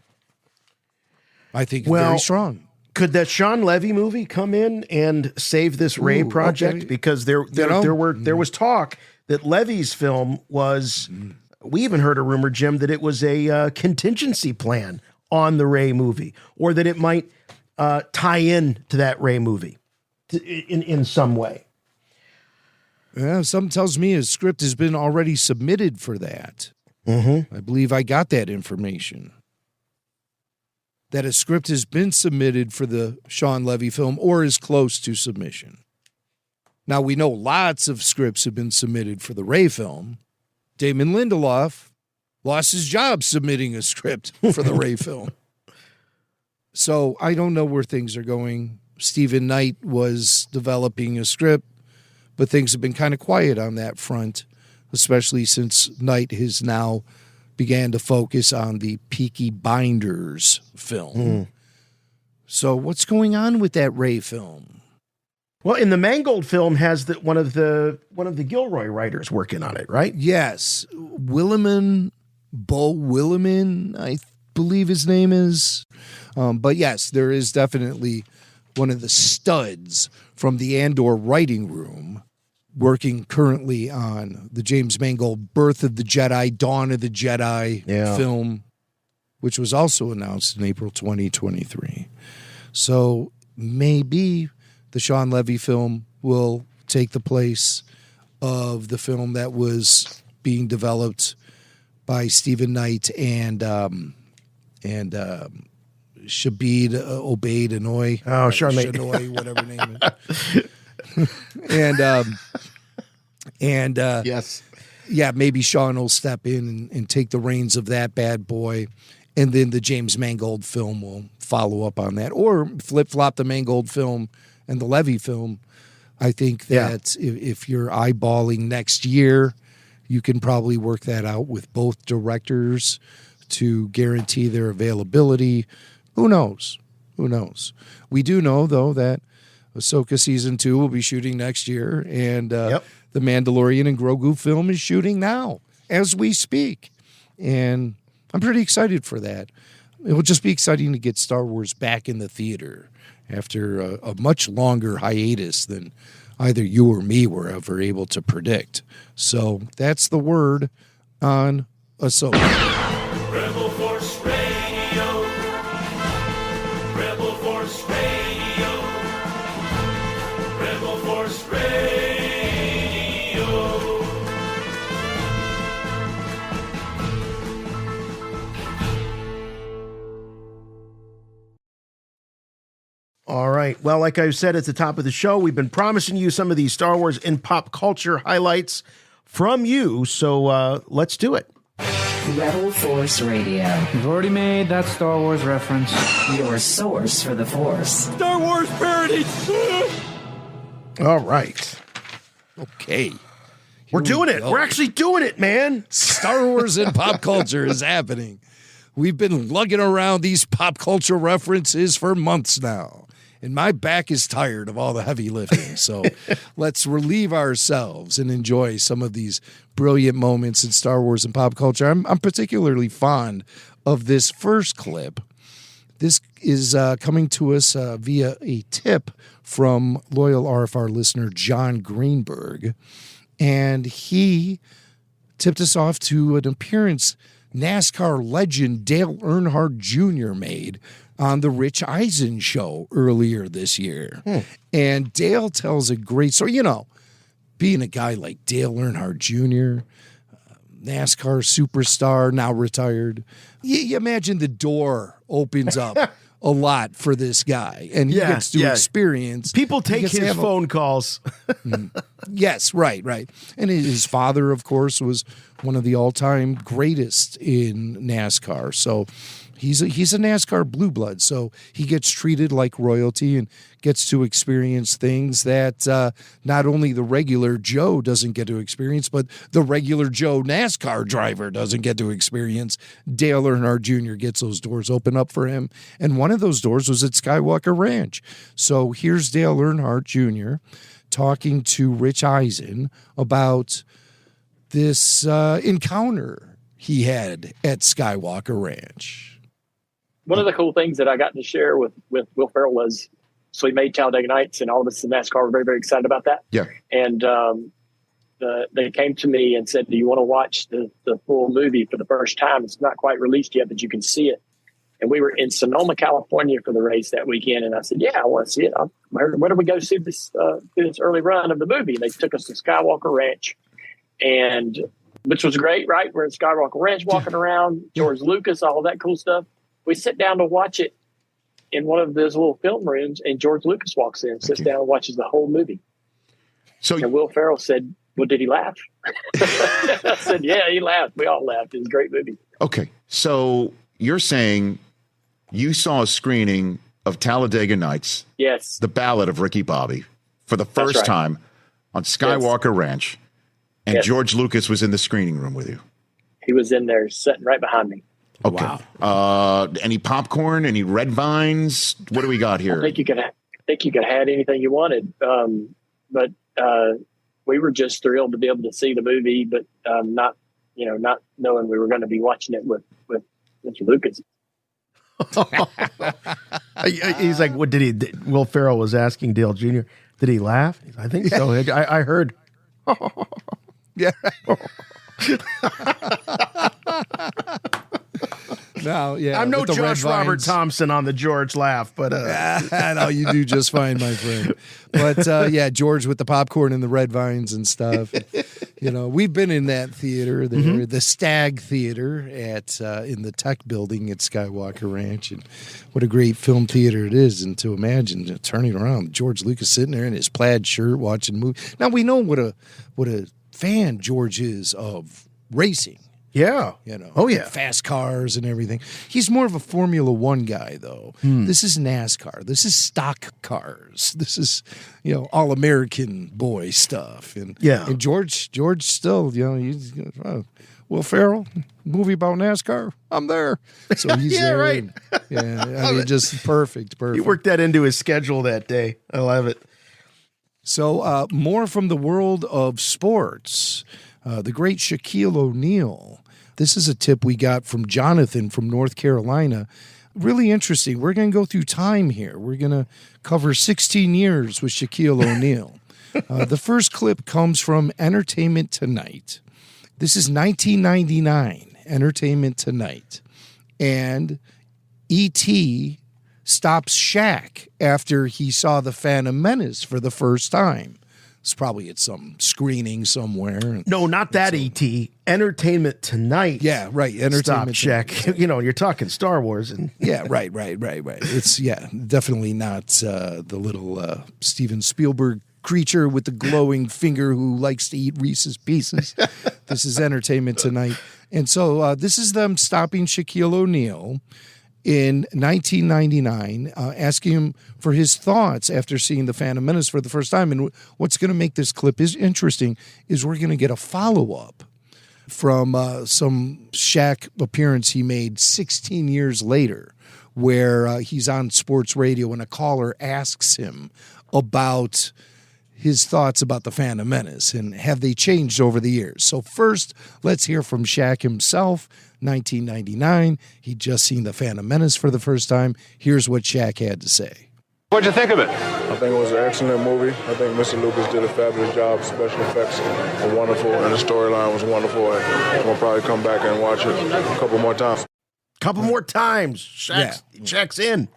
I think very strong. Could that Sean Levy movie come in and save this Rey project? Okay. Because there was talk that Levy's film was. We even heard a rumor, Jim, that it was a contingency plan on the Rey movie, or that it might tie in to that Rey movie in some way. Yeah, something tells me his script has been already submitted for that. I believe I got that information. That a script has been submitted for the Sean Levy film or is close to submission. Now, we know lots of scripts have been submitted for the Rey film. Damon Lindelof lost his job submitting a script for the Rey film. So I don't know where things are going. Stephen Knight was developing a script, but things have been kind of quiet on that front, especially since Knight has now began to focus on the Peaky Blinders film. So what's going on with that Rey film? Well, in the Mangold film has one of the Gilroy writers working on it, right? Yes, Bo Williman, I believe his name is. But yes, there is definitely one of the studs from the Andor writing room working currently on the James Mangold Birth of the Jedi, Dawn of the Jedi film, which was also announced in April 2023. So maybe the Sean Levy film will take the place of the film that was being developed by Stephen Knight and Shabid Obaid Anoy. Oh, Charmaine. Shanoy, whatever name it is. Yes. Yeah, maybe Sean will step in and take the reins of that bad boy. And then the James Mangold film will follow up on that. Or flip-flop the Mangold film and the Levy film. I think that if you're eyeballing next year, you can probably work that out with both directors to guarantee their availability. Who knows? Who knows? We do know, though, that Ahsoka Season 2 will be shooting next year, and the Mandalorian and Grogu film is shooting now, as we speak. And I'm pretty excited for that. It will just be exciting to get Star Wars back in the theater after a much longer hiatus than either you or me were ever able to predict. So that's the word on Ahsoka. Rebel Force Radio. Rebel Force Radio. Rebel Force Radio. All right. Well, like I said at the top of the show, we've been promising you some of these Star Wars and pop culture highlights from you. So let's do it. Rebel Force Radio. You've already made that Star Wars reference. Your source for the Force. Star Wars parody. All right. Okay. We're doing it. We're actually doing it, man. Star Wars and pop culture is happening. We've been lugging around these pop culture references for months now. And my back is tired of all the heavy lifting. So let's relieve ourselves and enjoy some of these brilliant moments in Star Wars and pop culture. I'm particularly fond of this first clip. This is coming to us via a tip from loyal RFR listener John Greenberg. And he tipped us off to an appearance NASCAR legend Dale Earnhardt Jr. made on the Rich Eisen show earlier this year. And Dale tells a great story. You know, being a guy like Dale Earnhardt Jr., NASCAR superstar, now retired, you imagine the door opens up a lot for this guy. And he gets to experience. People take his phone calls. Yes, right. And his father, of course, was one of the all-time greatest in NASCAR. So he's a NASCAR blue blood. So he gets treated like royalty and gets to experience things that not only the regular Joe doesn't get to experience, but the regular Joe NASCAR driver doesn't get to experience. Dale Earnhardt Jr. gets those doors open up for him. And one of those doors was at Skywalker Ranch. So here's Dale Earnhardt Jr. talking to Rich Eisen about this encounter he had at Skywalker Ranch. One of the cool things that I got to share with Will Ferrell was, so he made Talladega Nights, and all of us in NASCAR were very, very excited about that. Yeah. And they came to me and said, do you want to watch the full movie for the first time? It's not quite released yet, but you can see it. And we were in Sonoma, California for the race that weekend. And I said, yeah, I want to see it. Where do we go see this early run of the movie? And they took us to Skywalker Ranch, and which was great, right? We're at Skywalker Ranch walking around, George Lucas, all that cool stuff. We sit down to watch it in one of those little film rooms, and George Lucas walks in, sits down and watches the whole movie. And Will Ferrell said, well, did he laugh? I said, yeah, he laughed. We all laughed. It was a great movie. Okay. So you're saying you saw a screening of Talladega Nights. Yes. The Ballad of Ricky Bobby for the first time on Skywalker Ranch. And George Lucas was in the screening room with you. He was in there sitting right behind me. Okay. Wow. Any popcorn? Any red vines? What do we got here? I think you could have had anything you wanted. But we were just thrilled to be able to see the movie, but not knowing we were going to be watching it with Mr. Lucas. He's like, what did he? Will Ferrell was asking Dale Jr., did he laugh? I think so. I heard. Yeah. No, yeah. I'm no Josh Robert Thompson on the George laugh, but no, you do just fine, my friend. But George with the popcorn and the red vines and stuff. We've been in that theater there, the Stag Theater in the Tech Building at Skywalker Ranch, and what a great film theater it is. And to imagine turning around, George Lucas sitting there in his plaid shirt watching movies. Now we know what a fan George is of racing. Yeah. Oh, yeah. Fast cars and everything. He's more of a Formula One guy, though. This is NASCAR. This is stock cars. This is, all American boy stuff. And George still, he's, Will Ferrell, movie about NASCAR. I'm there. So he's there. Right. Just perfect. He worked that into his schedule that day. I love it. So more from the world of sports. The great Shaquille O'Neal. This is a tip we got from Jonathan from North Carolina. Really interesting. We're going to go through time here. We're going to cover 16 years with Shaquille O'Neal. The first clip comes from Entertainment Tonight. This is 1999, Entertainment Tonight. And E.T. stops Shaq after he saw The Phantom Menace for the first time. It's probably at some screening somewhere. No, not that E.T. Entertainment Tonight. Yeah, right. Entertainment Check. You know, you're talking Star Wars. And yeah, right. It's, definitely not the little Steven Spielberg creature with the glowing finger who likes to eat Reese's Pieces. This is Entertainment Tonight. And so this is them stopping Shaquille O'Neal in 1999, asking him for his thoughts after seeing The Phantom Menace for the first time. And what's going to make this clip is interesting is we're going to get a follow-up from some Shaq appearance he made 16 years later, where he's on sports radio and a caller asks him about his thoughts about The Phantom Menace and have they changed over the years. So first, let's hear from Shaq himself. 1999, he'd just seen The Phantom Menace for the first time. Here's what Shaq had to say. What'd you think of it? I think it was an excellent movie. I think Mr. Lucas did a fabulous job. Special effects were wonderful, and the storyline was wonderful. And I'm going to probably come back and watch it a couple more times. Shaq's in.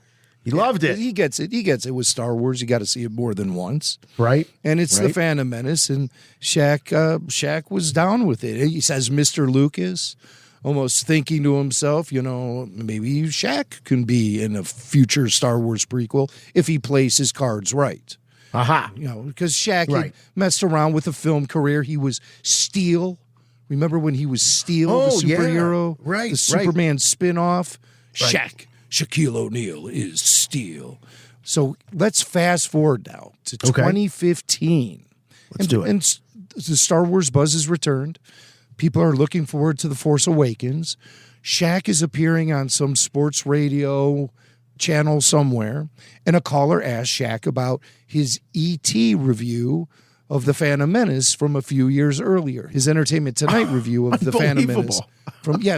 He loved it. He gets it. It with Star Wars. You got to see it more than once. Right. And it's The Phantom Menace, and Shaq was down with it. He says, Mr. Lucas, almost thinking to himself, maybe Shaq can be in a future Star Wars prequel if he plays his cards right. Aha. Because Shaq had messed around with a film career. He was Steel. Remember when he was Steel, the superhero? Yeah. Right. The Superman spinoff? Right. Shaquille O'Neal is Steel. So let's fast forward now to 2015. Let's do it. And the Star Wars buzz has returned. People are looking forward to The Force Awakens. Shaq is appearing on some sports radio channel somewhere, and a caller asked Shaq about his E.T. review of The Phantom Menace from a few years earlier. His Entertainment Tonight review of The Phantom Menace.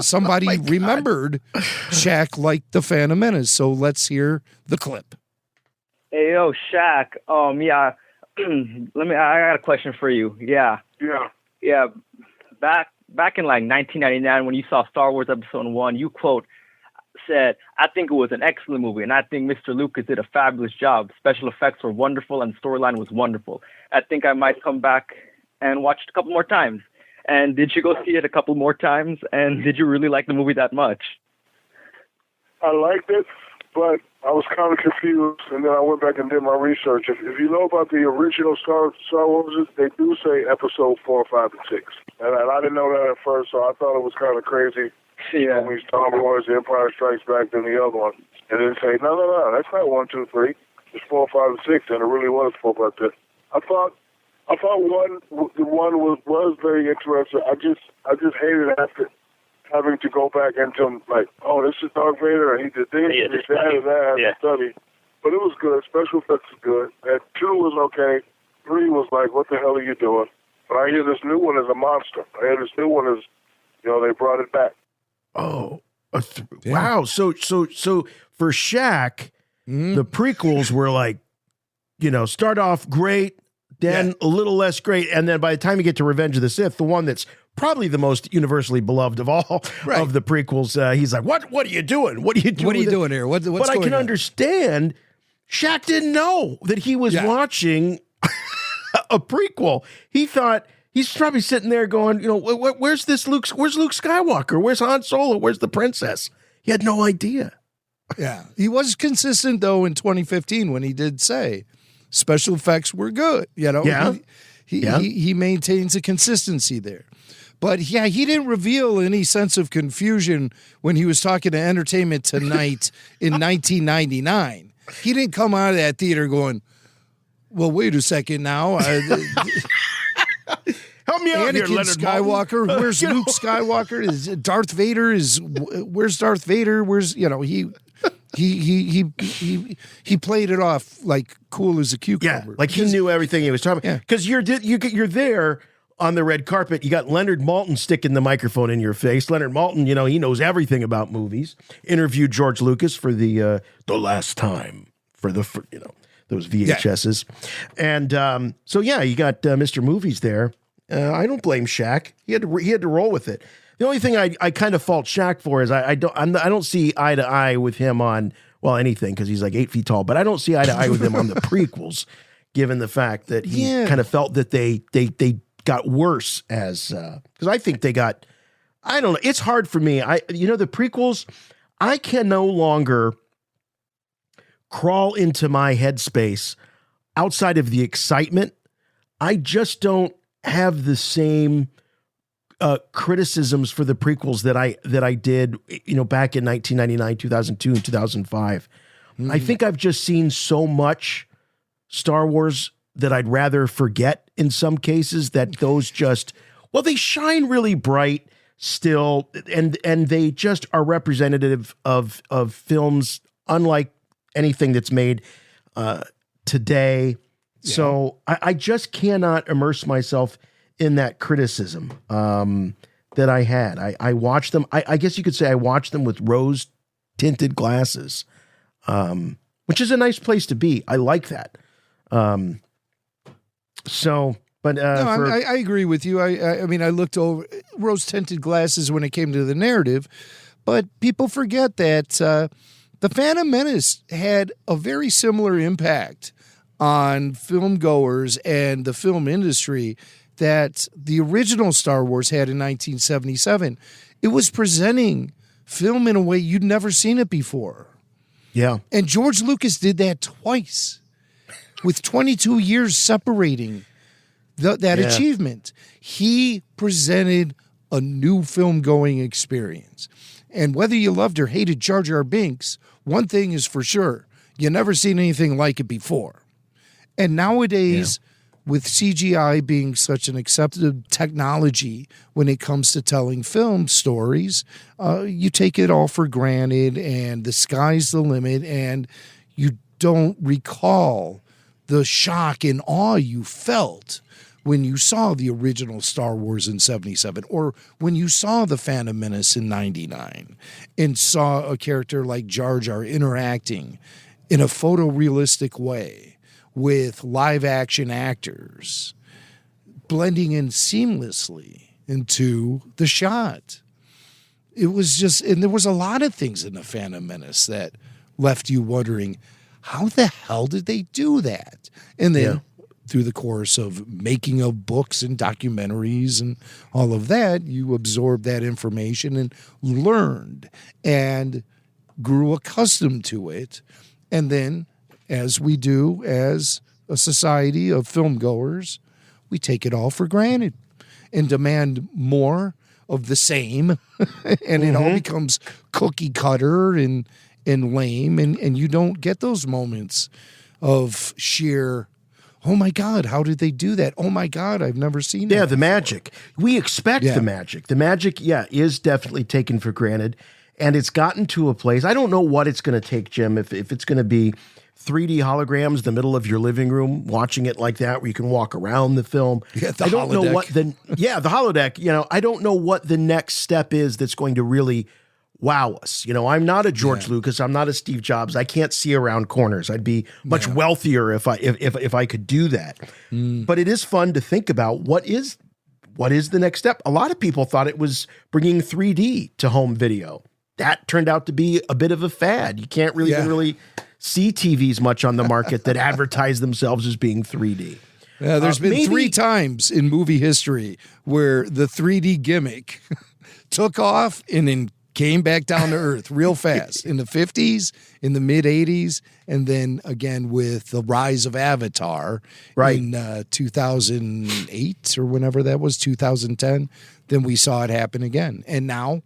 Somebody remembered Shaq liked The Phantom Menace, so let's hear the clip. Hey, yo, Shaq. I got a question for you. Yeah. Back in like 1999, when you saw Star Wars Episode 1, you said, "I think it was an excellent movie, and I think Mr. Lucas did a fabulous job. Special effects were wonderful, and storyline was wonderful. I think I might come back and watch it a couple more times." And did you go see it a couple more times? And did you really like the movie that much? I liked it, but I was kind of confused, and then I went back and did my research. If you know about the original Star Wars, they do say Episode 4, 5, and 6. And I didn't know that at first, so I thought it was kind of crazy. Yeah. When we Star Wars, The Empire Strikes Back, then the other one. And then say, no, that's not 1, 2, 3. It's 4, 5, and 6, and it really was 4, 5, 6. I thought the one was very interesting. I just hated after having to go back into like, oh, this is Darth Vader, and he did this, and that, and that, and study. But it was good. Special effects was good. And 2 was okay. 3 was like, what the hell are you doing? But I hear this new one is a monster. I hear this new one is, they brought it back. Oh, wow. So for Shaq, the prequels were like, start off great, then a little less great. And then by the time you get to Revenge of the Sith, the one that's probably the most universally beloved of all of the prequels, he's like, what are you doing? What are you doing? What are you doing here? What's but I can understand Shaq didn't know that he was watching a prequel. He thought, he's probably sitting there going, where's Luke Skywalker? Where's Han Solo? Where's the princess? He had no idea. Yeah. He was consistent, though, in 2015 when he did say special effects were good. He maintains a consistency there. But, he didn't reveal any sense of confusion when he was talking to Entertainment Tonight in 1999. He didn't come out of that theater going, well, wait a second now. Help me out Anakin here, Leonard Skywalker. Maltin. Where's Luke Skywalker? Is Darth Vader? Where's Darth Vader? Where's he played it off like cool as a cucumber. Yeah, like he knew everything he was talking about. Because you're there on the red carpet. You got Leonard Maltin sticking the microphone in your face. Leonard Maltin, he knows everything about movies. Interviewed George Lucas for the last time for those VHSs. And you got Mr. Movies there. I don't blame Shaq. He had to roll with it. The only thing I kind of fault Shaq for is I don't see eye to eye with him on anything, because he's like 8 feet tall, but I don't see eye to eye with him on the prequels, given the fact that he kind of felt that they got worse as because I think they got, I don't know. It's hard for me. The prequels, I can no longer crawl into my headspace outside of the excitement. I just don't have the same criticisms for the prequels that I did, back in 1999, 2002, and 2005. I think I've just seen so much Star Wars that I'd rather forget in some cases, that those just, they shine really bright still, and they just are representative of films unlike anything that's made today. Yeah. So I just cannot immerse myself in that criticism that I had. I watched them. I guess you could say I watched them with rose-tinted glasses, which is a nice place to be. I like that. I agree with you. I mean, I looked over rose-tinted glasses when it came to the narrative, but people forget that The Phantom Menace had a very similar impact on film goers and the film industry that the original Star Wars had in 1977. It was presenting film in a way you'd never seen it before. Yeah. And George Lucas did that twice, with 22 years separating that achievement. He presented a new film-going experience. And whether you loved or hated Jar Jar Binks, one thing is for sure, you never seen anything like it before. And nowadays, with CGI being such an accepted technology when it comes to telling film stories, you take it all for granted, and the sky's the limit, and you don't recall the shock and awe you felt when you saw the original Star Wars in 77, or when you saw The Phantom Menace in 99 and saw a character like Jar Jar interacting in a photorealistic way with live action actors, blending in seamlessly into the shot. It was just, and there was a lot of things in The Phantom Menace that left you wondering, how the hell did they do that? And then through the course of making of books and documentaries and all of that, you absorbed that information and learned and grew accustomed to it. And then, as we do as a society of film goers, we take it all for granted and demand more of the same. And it all becomes cookie cutter and lame. And you don't get those moments of sheer, oh my God, how did they do that? Oh my God, I've never seen that. Yeah, the magic. We expect the magic. The magic, is definitely taken for granted. And it's gotten to a place, I don't know what it's going to take, Jim, if it's going to be 3D holograms, the middle of your living room, watching it like that, where you can walk around the film. Yeah, I don't know what the holodeck, I don't know what the next step is that's going to really wow us. I'm not a George Lucas. I'm not a Steve Jobs. I can't see around corners. I'd be much wealthier if I could do that. But it is fun to think about what is the next step. A lot of people thought it was bringing 3D to home video. That turned out to be a bit of a fad. You can't really see TVs much on the market that advertise themselves as being 3D. Yeah, there's been 3 times in movie history where the 3D gimmick took off and then came back down to earth real fast. In the 50s, in the mid-80s, and then again with the rise of Avatar in 2008 or whenever that was, 2010, then we saw it happen again. And now,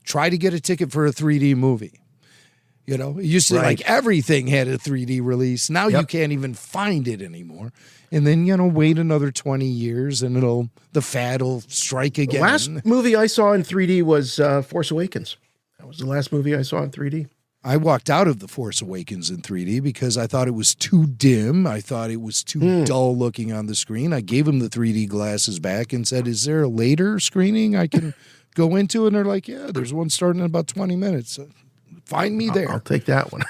try to get a ticket for a 3D movie. It used to like everything had a 3D release. Now you can't even find it anymore. And then, wait another 20 years and the fad will strike again. The last movie I saw in 3D was Force Awakens. That was the last movie I saw in 3D. I walked out of The Force Awakens in 3D because I thought it was too dim. I thought it was too dull looking on the screen. I gave him the 3D glasses back and said, is there a later screening I can go into? And they're like, yeah, there's one starting in about 20 minutes. Find me there. I'll take that one.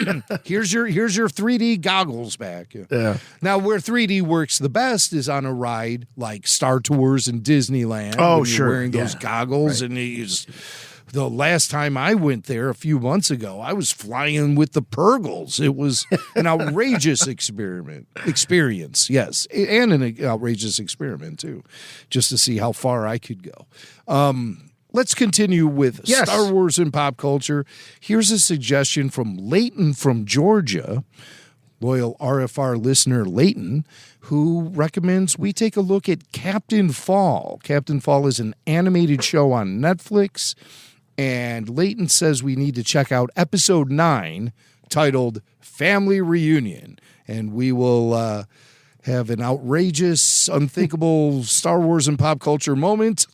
Here's your 3D goggles back. Yeah. Now, where 3D works the best is on a ride like Star Tours in Disneyland. Oh, when sure. You're wearing those goggles, and the last time I went there a few months ago, I was flying with the Purgles. It was an outrageous experience, yes, and an outrageous experiment too, just to see how far I could go. Let's continue with Star Wars and pop culture. Here's a suggestion from Leighton from Georgia, loyal RFR listener Leighton, who recommends we take a look at Captain Fall. Captain Fall is an animated show on Netflix, and Leighton says we need to check out episode 9, titled Family Reunion, and we will have an outrageous, unthinkable Star Wars and pop culture moment.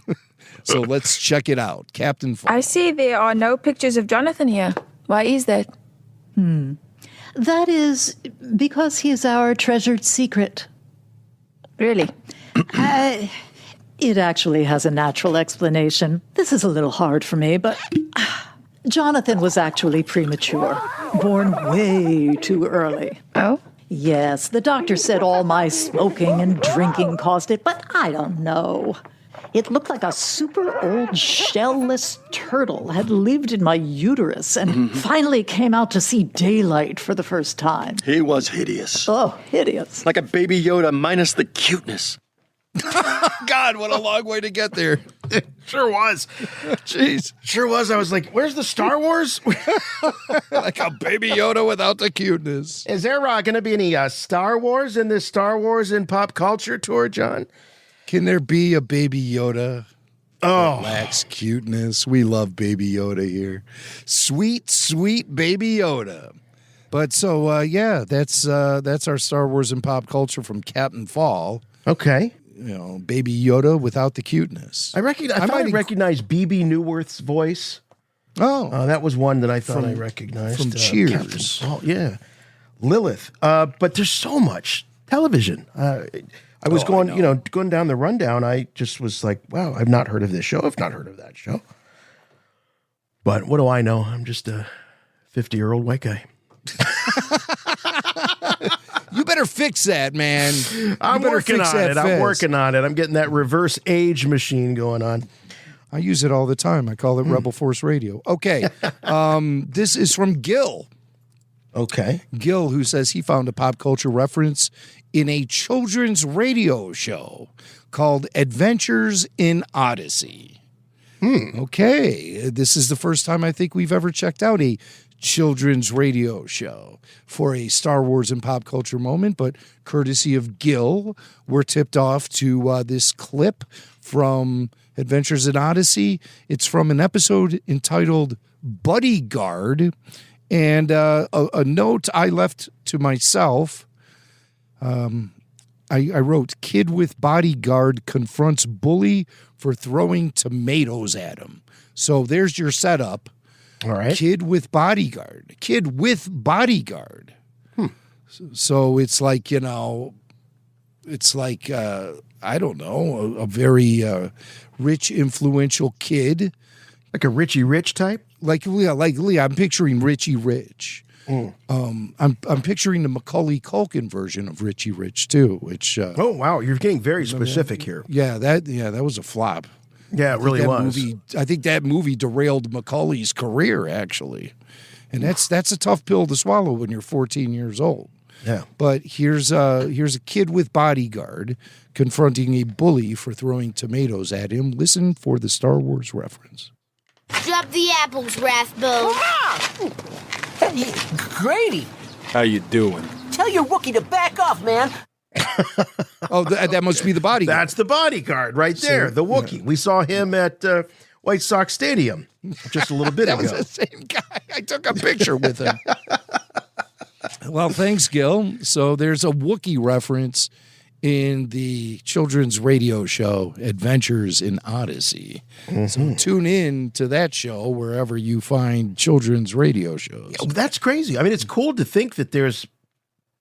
So let's check it out. Captain Fall. I see there are no pictures of Jonathan here. Why is that? That is because he is our treasured secret. Really? It actually has a natural explanation. This is a little hard for me, but Jonathan was actually premature, born way too early. Oh? Yes, the doctor said all my smoking and drinking caused it, but I don't know. It looked like a super old shell-less turtle had lived in my uterus and finally came out to see daylight for the first time. He was hideous. Oh, hideous. Like a baby Yoda minus the cuteness. God, what a long way to get there. It sure was. Jeez. Sure was. I was like, where's the Star Wars? Like a baby Yoda without the cuteness. Is there going to be any Star Wars in this Star Wars and pop culture tour, John? Can there be a baby Yoda? Oh, lacks cuteness. We love baby Yoda here. Sweet, sweet baby Yoda. But so, that's our Star Wars and pop culture from Captain Fall. Okay. You know, baby Yoda without the cuteness. I thought I recognized B.B. Newworth's voice. Oh. That was one that I thought I recognized. From Cheers. Oh, yeah. Lilith. But there's so much television. I was going down the rundown. I just was like, wow, I've not heard of this show. I've not heard of that show. But what do I know? I'm just a 50-year-old white guy. You better fix that, man. I'm working on it. I'm working on it. I'm getting that reverse age machine going on. I use it all the time. I call it Rebel Force Radio. Okay. This is from Gil. Okay. Gil, who says he found a pop culture reference in a children's radio show called Adventures in Odyssey. Okay. This is the first time I think we've ever checked out a children's radio show for a Star Wars and pop culture moment, but courtesy of Gil, we're tipped off to this clip from Adventures in Odyssey. It's from an episode entitled Bodyguard, and a note I left to myself. I wrote, kid with bodyguard confronts bully for throwing tomatoes at him. So there's your setup. All right. Kid with bodyguard. Kid with bodyguard. So it's like, I don't know, a very rich, influential kid. Like a Richie Rich type? Like Lee, I'm picturing Richie Rich. I'm picturing the Macaulay Culkin version of Richie Rich too, which oh wow, you're getting very specific here. Yeah, that was a flop. Yeah, it really was. I think that movie derailed Macaulay's career, actually. And that's a tough pill to swallow when you're 14 years old. Yeah. But here's a kid with bodyguard confronting a bully for throwing tomatoes at him. Listen for the Star Wars reference. Drop the apples, Rathbone. Hey, Grady. How you doing? Tell your Wookiee to back off, man. Oh, that must be the bodyguard. That's the bodyguard right there, the Wookiee. Yeah. We saw him at White Sox Stadium just a little bit ago. That was the same guy. I took a picture with him. Well, thanks, Gil. So there's a Wookiee reference in the children's radio show Adventures in Odyssey. So tune in to that show wherever you find children's radio shows. Yeah, that's crazy. I mean, it's cool to think that there's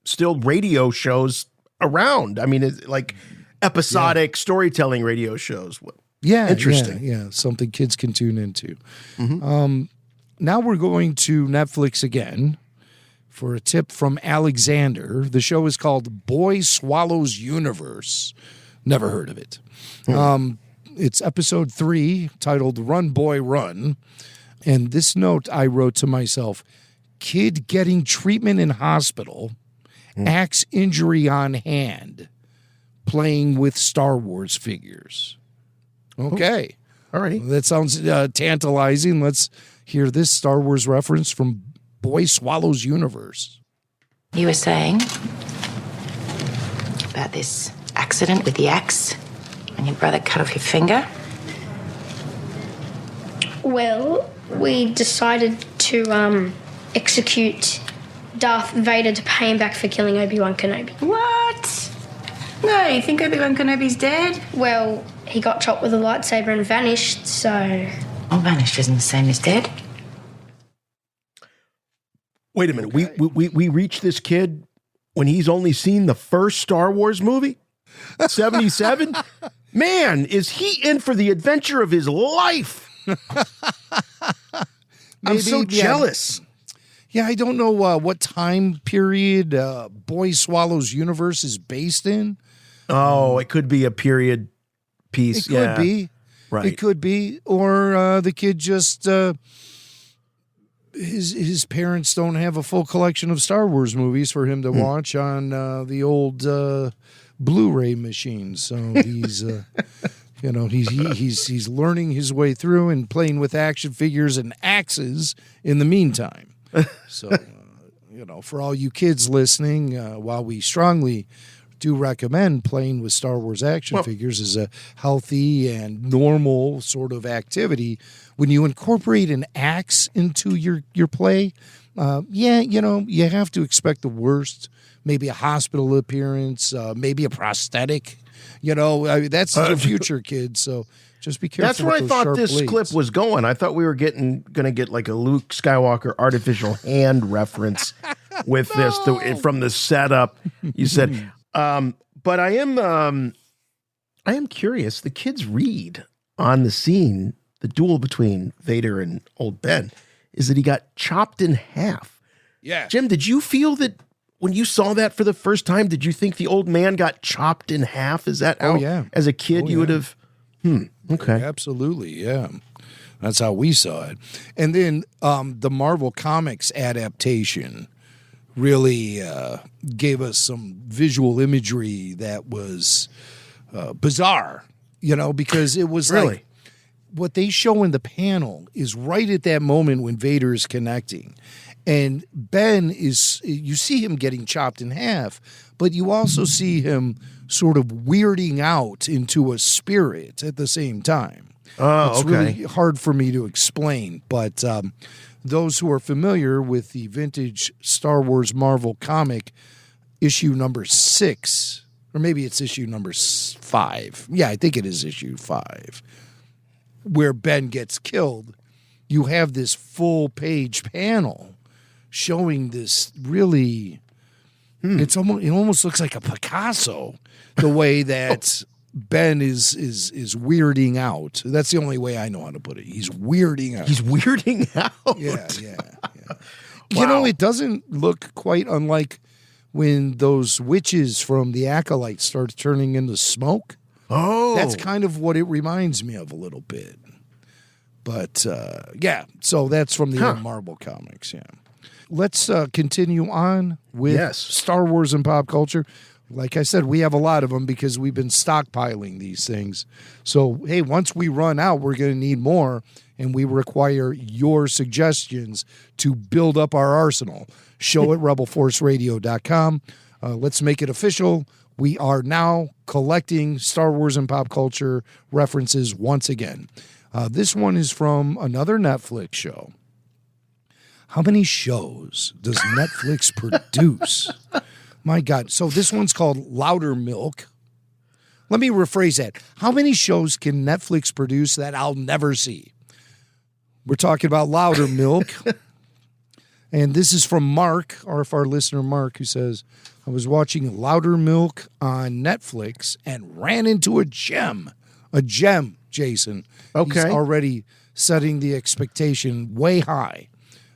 still radio shows around. I mean, it's like episodic storytelling radio shows. Yeah, interesting. Yeah, something kids can tune into. now we're going to Netflix again for a tip from Alexander. The show is called Boy Swallows Universe. Never heard of it. It's episode 3, titled Run Boy Run. And this note I wrote to myself, kid getting treatment in hospital, axe injury on hand, playing with Star Wars figures. Okay. All right. That sounds tantalizing. Let's hear this Star Wars reference from Boy Swallows Universe. You were saying about this accident with the axe when your brother cut off your finger? Well, we decided to execute Darth Vader to pay him back for killing Obi-Wan Kenobi. What? No, you think Obi-Wan Kenobi's dead? Well, he got chopped with a lightsaber and vanished, so... Well, vanished isn't the same as dead. Wait a minute. We reached this kid when he's only seen the first Star Wars movie? 77? Man, is he in for the adventure of his life? I'm so jealous. Yeah, I don't know what time period Boy Swallows Universe is based in. Oh, it could be a period piece. It could be. Right. It could be. Or the kid just... His parents don't have a full collection of Star Wars movies for him to watch on the old Blu-ray machines. So he's, he's learning his way through and playing with action figures and axes in the meantime. So, for all you kids listening, while we strongly do recommend playing with Star Wars action figures as a healthy and normal sort of activity, when you incorporate an axe into your play, you have to expect the worst. Maybe a hospital appearance, maybe a prosthetic. That's the future, kids. So just be careful. That's where I thought this clip was going. I thought we were going to get like a Luke Skywalker artificial hand reference with this from the setup. You said, but I am curious. The kids read on the scene, the duel between Vader and old Ben, is that he got chopped in half. Yeah. Jim, did you feel that when you saw that for the first time, did you think the old man got chopped in half? Is that how, as a kid, you would have? Okay. Absolutely, yeah. That's how we saw it. And then the Marvel Comics adaptation really gave us some visual imagery that was bizarre, because it was like what they show in the panel is right at that moment when Vader is connecting. And Ben you see him getting chopped in half, but you also see him sort of weirding out into a spirit at the same time. Oh, it's really hard for me to explain, but those who are familiar with the vintage Star Wars Marvel comic, issue number 6, or maybe it's issue number 5. Yeah, I think it is issue 5, where Ben gets killed. You have this full-page panel showing this really, it almost looks like a Picasso, the way that Ben is weirding out. That's the only way I know how to put it. He's weirding out. He's weirding out. Yeah. Wow. It doesn't look quite unlike when those witches from the Acolyte start turning into smoke. Oh. That's kind of what it reminds me of a little bit. But, so that's from the old Marvel comics, yeah. Let's continue on with Star Wars and pop culture. Like I said, we have a lot of them because we've been stockpiling these things. So, hey, once we run out, we're going to need more, and we require your suggestions to build up our arsenal. Show at rebelforceradio.com. Let's make it official. We are now collecting Star Wars and pop culture references once again. This one is from another Netflix show. How many shows does Netflix produce? My God. So this one's called Louder Milk. Let me rephrase that. How many shows can Netflix produce that I'll never see? We're talking about Louder Milk. And this is from Mark, our listener Mark, who says, I was watching Louder Milk on Netflix and ran into a gem. A gem. Jason. Okay. He's already setting the expectation way high.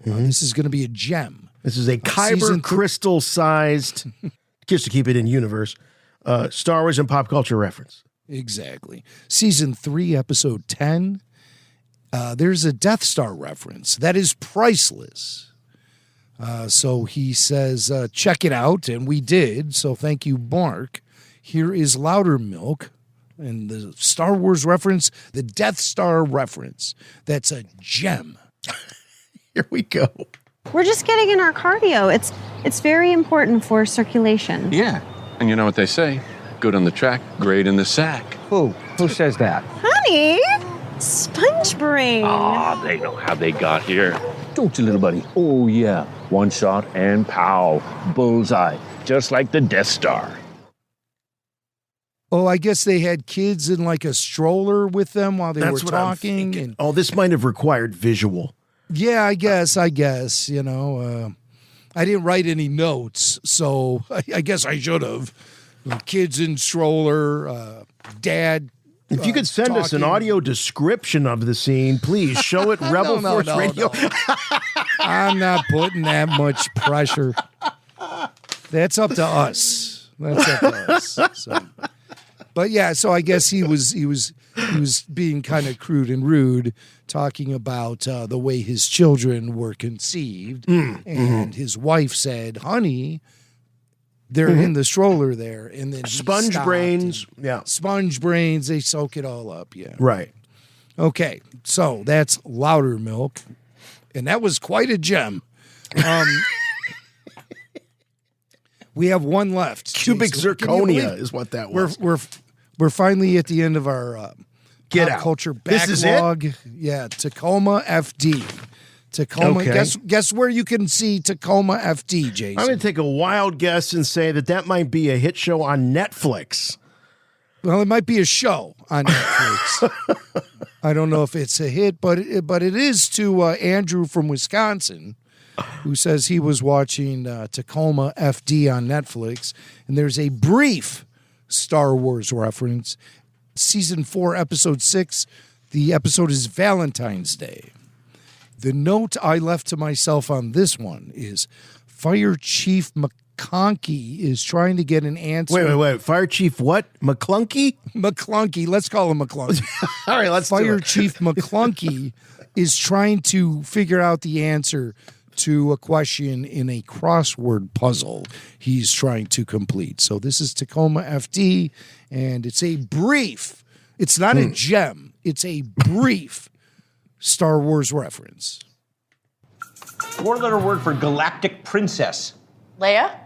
This is going to be a gem. This is a Kyber crystal-sized, just to keep it in universe, Star Wars and pop culture reference. Exactly. Season 3, episode 10. There's a Death Star reference that is priceless. So he says, check it out, and we did. So thank you, Mark. Here is Louder Milk, and the Star Wars reference, the Death Star reference. That's a gem. Here we go. We're just getting in our cardio. It's very important for circulation. Yeah, and you know what they say, good on the track, great in the sack. Who says that? Honey, sponge brain. Ah, they know how they got here. Don't you, little buddy? Oh, yeah. One shot and pow. Bullseye. Just like the Death Star. Oh, I guess they had kids in like a stroller with them while they were That's what I'm talking. thinking. Oh, this might have required visual. Yeah, I guess, you know, I didn't write any notes, so I guess I should have. Kids in stroller, dad. If you could send us an audio description of the scene, please show it Rebel Force Radio. No. I'm not putting that much pressure. That's up to us. So. But yeah, so I guess he was being kind of crude and rude, talking about the way his children were conceived, and his wife said, "Honey, they're in the stroller there," and then sponge brains, sponge brains. They soak it all up, right. Okay, so that's Louder Milk, and that was quite a gem. We have one left. Cubic Jason. zirconia is what that was. We're finally at the end of our pop culture backlog. This is it? Yeah, Tacoma FD. Tacoma. Okay. Guess where you can see Tacoma FD, Jason? I'm going to take a wild guess and say that might be a hit show on Netflix. Well, it might be a show on Netflix. I don't know if it's a hit, but it is to Andrew from Wisconsin, who says he was watching Tacoma FD on Netflix, and there's a brief Star Wars reference. Season 4, episode 6. The episode is Valentine's Day. The note I left to myself on this one is Fire Chief McConkey is trying to get an answer. Wait. Fire Chief what? McClunky? McClunky. Let's call him McClunky. All right, let's Fire do it. Chief McClunky is trying to figure out the answer to a question in a crossword puzzle he's trying to complete. So this is Tacoma FD, and it's a brief. It's not a gem. It's a brief Star Wars reference. 4-letter word for galactic princess. Leia?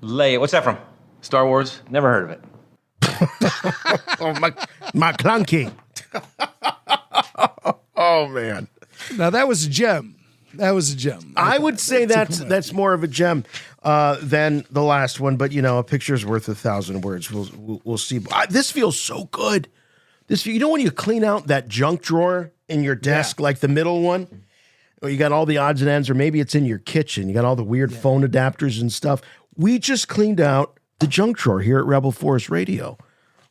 Leia. What's that from? Star Wars? Never heard of it. McClunky. Oh, man. Now, that was a gem. That was a gem. I would say that's more of a gem than the last one, but a picture's worth 1,000 words. We'll see. This feels so good. When you clean out that junk drawer in your desk, like the middle one, or you got all the odds and ends, or maybe it's in your kitchen. You got all the weird phone adapters and stuff. We just cleaned out the junk drawer here at Rebel Force Radio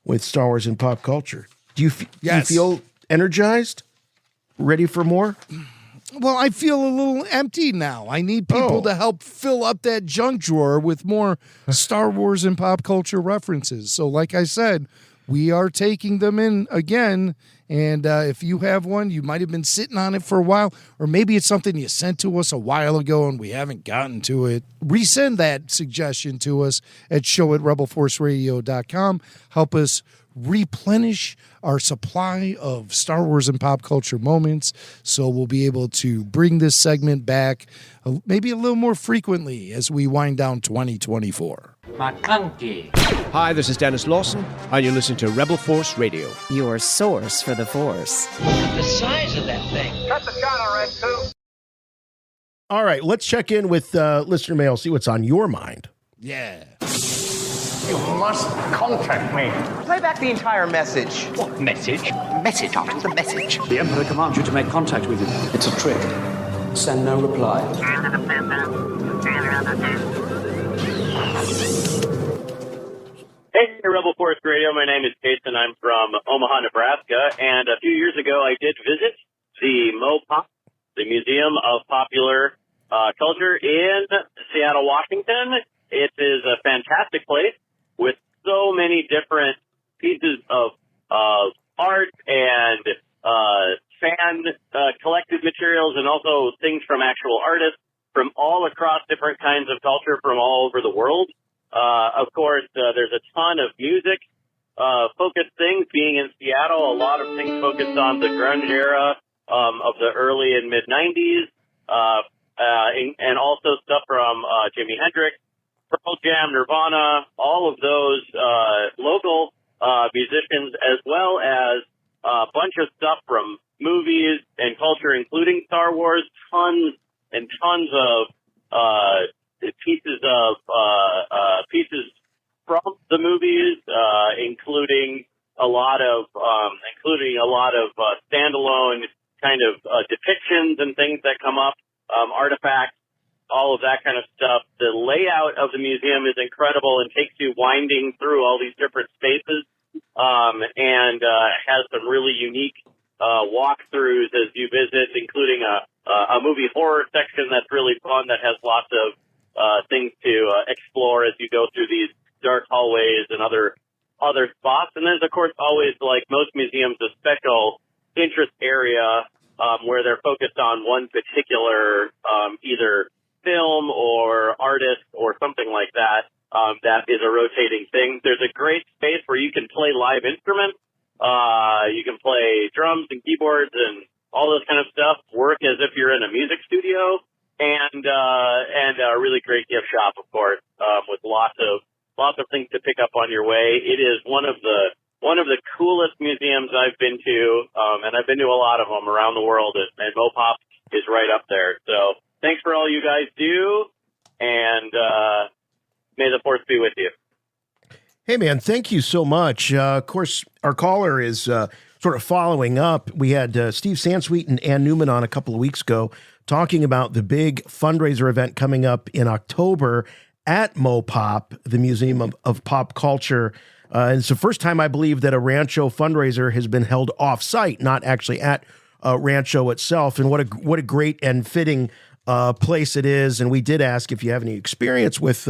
with Star Wars and pop culture. Do you feel energized? Ready for more? Well, I feel a little empty now. I need people to help fill up that junk drawer with more Star Wars and pop culture references. So like I said, we are taking them in again. And if you have one, you might have been sitting on it for a while, or maybe it's something you sent to us a while ago and we haven't gotten to it. Resend that suggestion to us at show@rebelforceradio.com. Help us replenish our supply of Star Wars and pop culture moments, so we'll be able to bring this segment back maybe a little more frequently as we wind down 2024. McClunky. Hi, this is Dennis Lawson, and you're listening to Rebel Force Radio. Your source for the Force. The size of that thing. Cut the channel, Red 2. All right, let's check in with listener mail, see what's on your mind. Yeah. You must contact me. Play back the entire message. What message? Message after the message. The Emperor commands you to make contact with him. It's a trick. Send no reply. Hey, Hey, Rebel Force Radio. My name is Jason. I'm from Omaha, Nebraska. And a few years ago, I did visit the Mopop, the Museum of Popular Culture in Seattle, Washington. It is a fantastic place with so many different pieces of art and fan collected materials, and also things from actual artists from all across different kinds of culture from all over the world. Of course, there's a ton of music focused things. Being in Seattle, a lot of things focused on the grunge era of the early and mid 90s, and also stuff from Jimi Hendrix, Pearl Jam, Nirvana, all of those local musicians, as well as a bunch of stuff from movies and culture, including Star Wars. Tons and tons of pieces from the movies, including a lot of standalone kind of depictions and things that come up, artifacts, all of that kind of stuff. The layout of the museum is incredible and takes you winding through all these different spaces, and has some really unique walkthroughs as you visit, including a movie horror section that's really fun, that has lots of things to explore as you go through these dark hallways and other spots. And there's, of course, always, like most museums, a special interest area where they're focused on one particular either film or artist or something like that. That is a rotating thing. There's a great space where you can play live instruments. You can play drums and keyboards and all this kind of stuff, work as if you're in a music studio, and a really great gift shop, of course, with lots of things to pick up on your way. It is one of the coolest museums I've been to, and I've been to a lot of them around the world, and Mopop is right up there. So thanks for all you guys do, and may the force be with you. Hey, man, thank you so much. Of course, our caller is sort of following up. We had Steve Sansweet and Ann Newman on a couple of weeks ago talking about the big fundraiser event coming up in October at Mopop, the Museum of Pop Culture. And it's the first time, I believe, that a Rancho fundraiser has been held off-site, not actually at Rancho itself. And what a great and fitting place it is. And we did ask if you have any experience with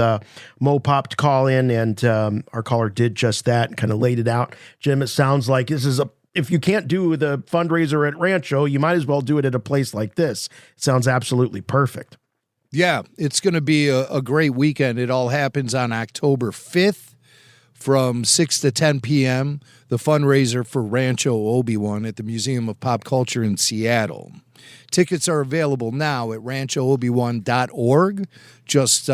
Mopop to call in, and our caller did just that and kind of laid it out. Jim, it sounds like this is if you can't do the fundraiser at Rancho, you might as well do it at a place like this. It sounds absolutely perfect. Yeah, it's going to be a great weekend. It all happens on October 5th from 6 to 10 p.m., the fundraiser for Rancho Obi-Wan at the Museum of Pop Culture in Seattle. Tickets are available now at ranchoobiwan.org. Just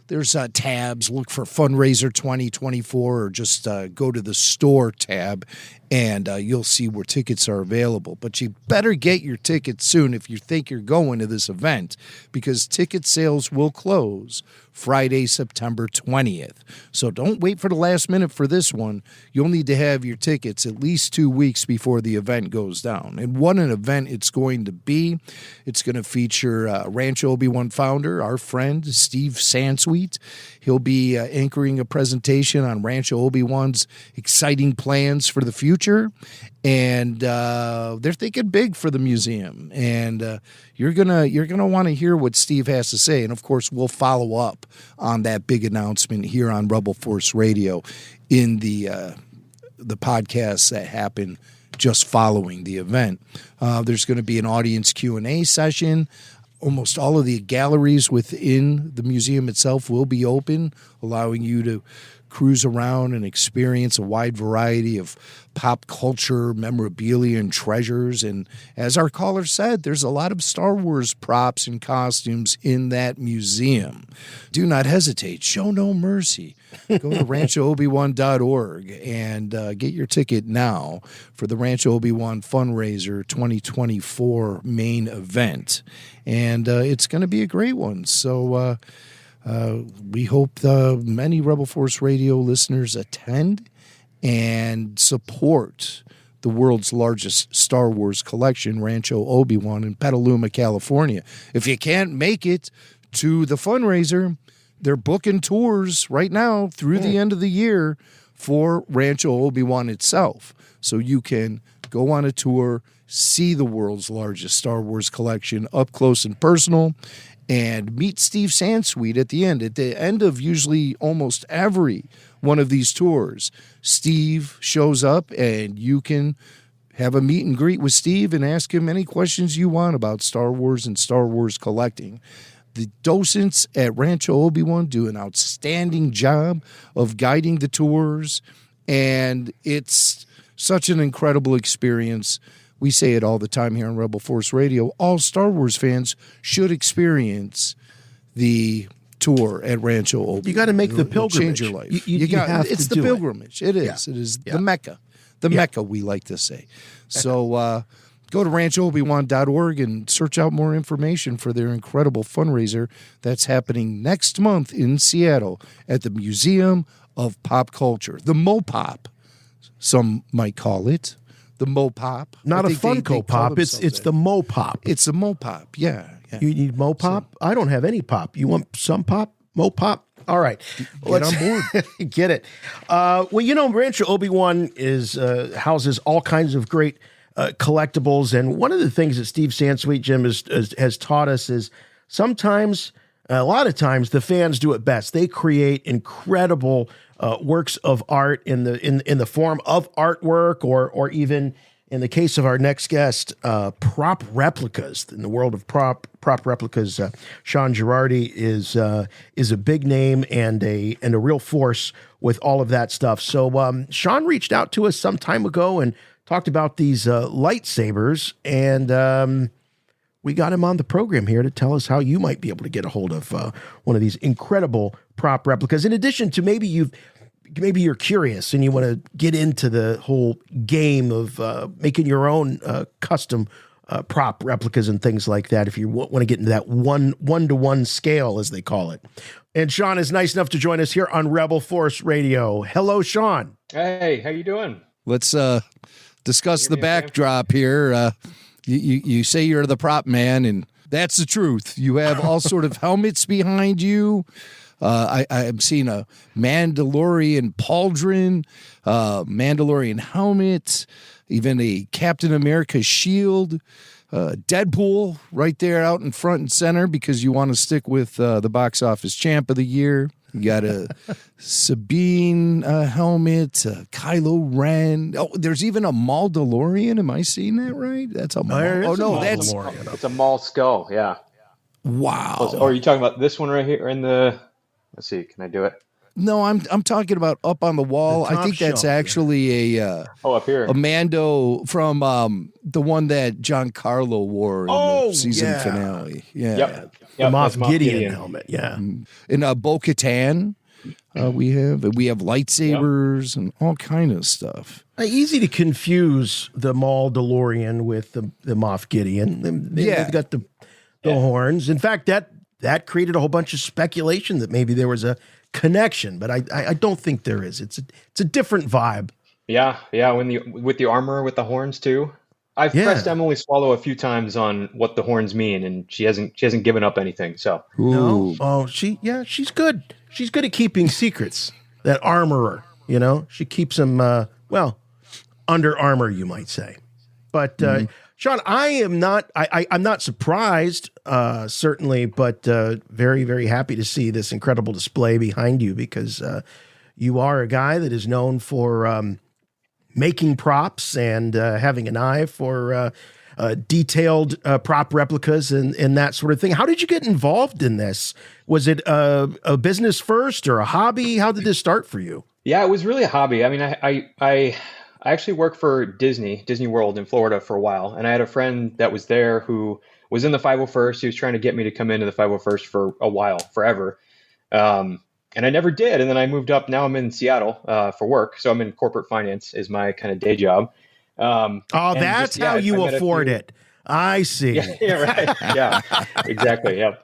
there's tabs. Look for Fundraiser 2024, or just go to the store tab, and you'll see where tickets are available. But you better get your tickets soon if you think you're going to this event, because ticket sales will close Friday, September 20th. So don't wait for the last minute for this one. You'll need to have your tickets at least 2 weeks before the event goes down. And what an event it's going to be. It's going to feature Rancho Obi-Wan founder, our friend, Steve Sansweet. He'll be anchoring a presentation on Rancho Obi-Wan's exciting plans for the future. And they're thinking big for the museum, and you're gonna want to hear what Steve has to say. And of course, we'll follow up on that big announcement here on Rebel Force Radio in the podcasts that happen just following the event. There's going to be an audience Q&A session. Almost all of the galleries within the museum itself will be open, allowing you to cruise around and experience a wide variety of pop culture, memorabilia, and treasures. And as our caller said, there's a lot of Star Wars props and costumes in that museum. Do not hesitate. Show no mercy. Go to ranchoobiwan.org and get your ticket now for the Rancho Obi-Wan Fundraiser 2024 main event. And it's going to be a great one. So we hope many Rebel Force Radio listeners attend and support the world's largest Star Wars collection, Rancho Obi-Wan in Petaluma, California. If you can't make it to the fundraiser, they're booking tours right now through the end of the year for Rancho Obi-Wan itself. So you can go on a tour, see the world's largest Star Wars collection up close and personal, and meet Steve Sansweet at the end. At the end of usually almost every one of these tours, Steve shows up and you can have a meet and greet with Steve and ask him any questions you want about Star Wars and Star Wars collecting. The docents at Rancho Obi-Wan do an outstanding job of guiding the tours, and it's such an incredible experience. We say it all the time here on Rebel Force Radio. All Star Wars fans should experience the tour at Rancho Obi-Wan. You got to make the Change pilgrimage. your life. You It's the pilgrimage. It is. It is the Mecca. The Mecca, we like to say. So go to ranchoobi-wan.org and search out more information for their incredible fundraiser that's happening next month in Seattle at the Museum of Pop Culture. The Mopop, some might call it. The Mopop. Not a Funko Pop. It's the Mopop. It's a Mopop, yeah. You need Mopop? I don't have any pop. You want some pop? Mopop? All right. Get on board. Get it. Well, you know, Rancho Obi-Wan houses all kinds of great collectibles. And one of the things that Steve Sansweet, Jim, has taught us is sometimes, a lot of times, the fans do it best. They create incredible works of art in the form of artwork, or even in the case of our next guest, prop replicas. In the world of prop replicas, Sean Gerardi is a big name and a real force with all of that stuff. So Sean reached out to us some time ago and talked about these lightsabers, and we got him on the program here to tell us how you might be able to get a hold of one of these incredible prop replicas. In addition to maybe you're curious and you want to get into the whole game of making your own custom prop replicas and things like that, if you want to get into that one-to-one scale, as they call it. And Sean is nice enough to join us here on Rebel Force Radio. Hello, Sean. Hey, how you doing? Let's discuss the backdrop here. You say you're the prop man, and that's the truth. You have all sort of helmets behind you. I'm seeing a Mandalorian pauldron, Mandalorian helmet, even a Captain America shield, Deadpool right there out in front and center because you want to stick with the box office champ of the year. You got a Sabine helmet, Kylo Ren. Oh, there's even a Mandalorian. Am I seeing that right? That's a that's it's a Maul skull. Yeah. Wow. Oh, are you talking about this one right here in the? Let's see. Can I do it? No, I'm talking about up on the wall. I think that's actually up here. A Mando from the one that Giancarlo wore in the season finale. Yeah. Yep. The Moff Gideon helmet. Yeah. In Bo-Katan, we have lightsabers and all kind of stuff. Easy to confuse the Mandalorian with the Moff Gideon. They've got the horns. In fact, that created a whole bunch of speculation that maybe there was a connection, but I don't think there is. It's a different vibe. Yeah. With the armor with the horns too. I've pressed Emily Swallow a few times on what the horns mean, and she hasn't given up anything. So she's good. She's good at keeping secrets. That armorer, she keeps them under armor, you might say. But Sean, I'm not surprised, certainly, but very, very happy to see this incredible display behind you because you are a guy that is known for making props and having an eye for detailed prop replicas and that sort of thing. How did you get involved in this? Was it a business first or a hobby? How did this start for you? Yeah, it was really a hobby. I mean, I actually worked for Disney World in Florida for a while, and I had a friend that was there who was in the 501st. He was trying to get me to come into the 501st for a while, forever. And I never did. And then I moved up. Now I'm in Seattle for work. So I'm in corporate finance is my kind of day job. That's how you afford it. I see. Yeah, right. Yeah, exactly. Yeah.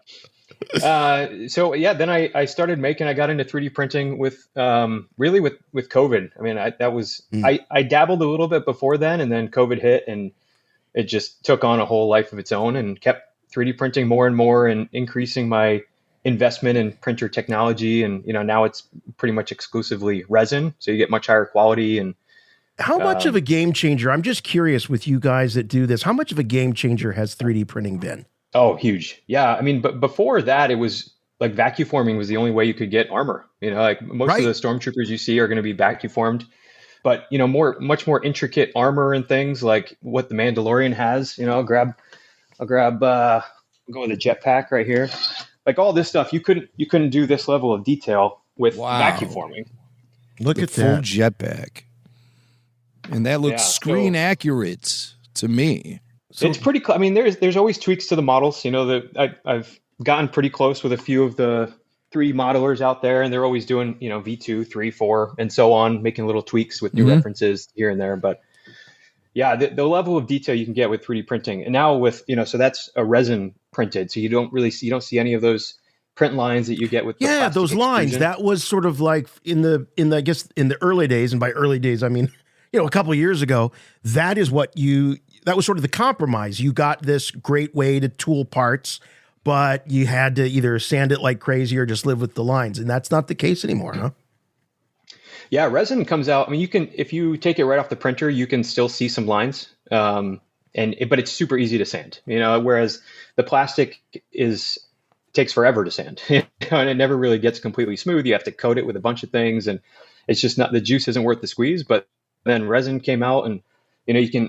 Then I started I got into 3D printing with COVID. I mean, I dabbled a little bit before then, and then COVID hit and it just took on a whole life of its own and kept 3D printing more and more and increasing my investment in printer technology, and now it's pretty much exclusively resin, so you get much higher quality. And how much of a game changer? I'm just curious with you guys that do this. How much of a game changer has 3D printing been? Oh, huge. Yeah. I mean, but before that, it was like vacuum forming was the only way you could get armor. Like most of the stormtroopers you see are going to be vacuum formed, but much more intricate armor and things like what the Mandalorian has. I'll go with a jetpack right here. Like all this stuff, you couldn't do this level of detail with vacuum forming. Look at that full jetpack, and that looks screen accurate to me. So it's pretty. I mean, there's always tweaks to the models. I've gotten pretty close with a few of the 3D modelers out there, and they're always doing V2, 3, 4, and so on, making little tweaks with new references here and there. But yeah, the level of detail you can get with 3D printing, and now with so that's a resin printed, so you don't see any of those print lines that you get with those lines. That was sort of like in the I guess in the early days, and by early days I mean a couple of years ago. That was sort of the compromise. You got this great way to tool parts, but you had to either sand it like crazy or just live with the lines, and that's not the case anymore, huh? Yeah, resin comes out. I mean, if you take it right off the printer, you can still see some lines, but it's super easy to sand. Whereas the plastic takes forever to sand, and it never really gets completely smooth. You have to coat it with a bunch of things, and it's just not, the juice isn't worth the squeeze. But then resin came out, and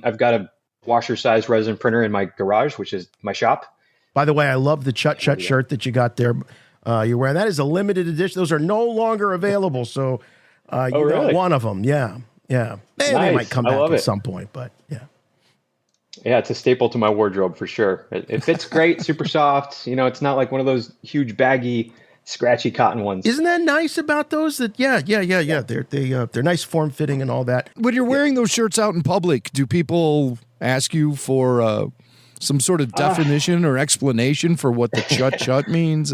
I've got a washer-sized resin printer in my garage, which is my shop. By the way, I love the Chut Chut shirt that you got there. You're wearing. That is a limited edition. Those are no longer available. So you got one of them. Yeah. Nice. They might come back at some point, but yeah. Yeah, it's a staple to my wardrobe for sure. It fits great, super soft. It's not like one of those huge baggy, scratchy cotton ones. Isn't that nice about those? That yeah. They're nice form fitting and all that. When you're wearing those shirts out in public, do people ask you for some sort of definition or explanation for what the Chut Chut means?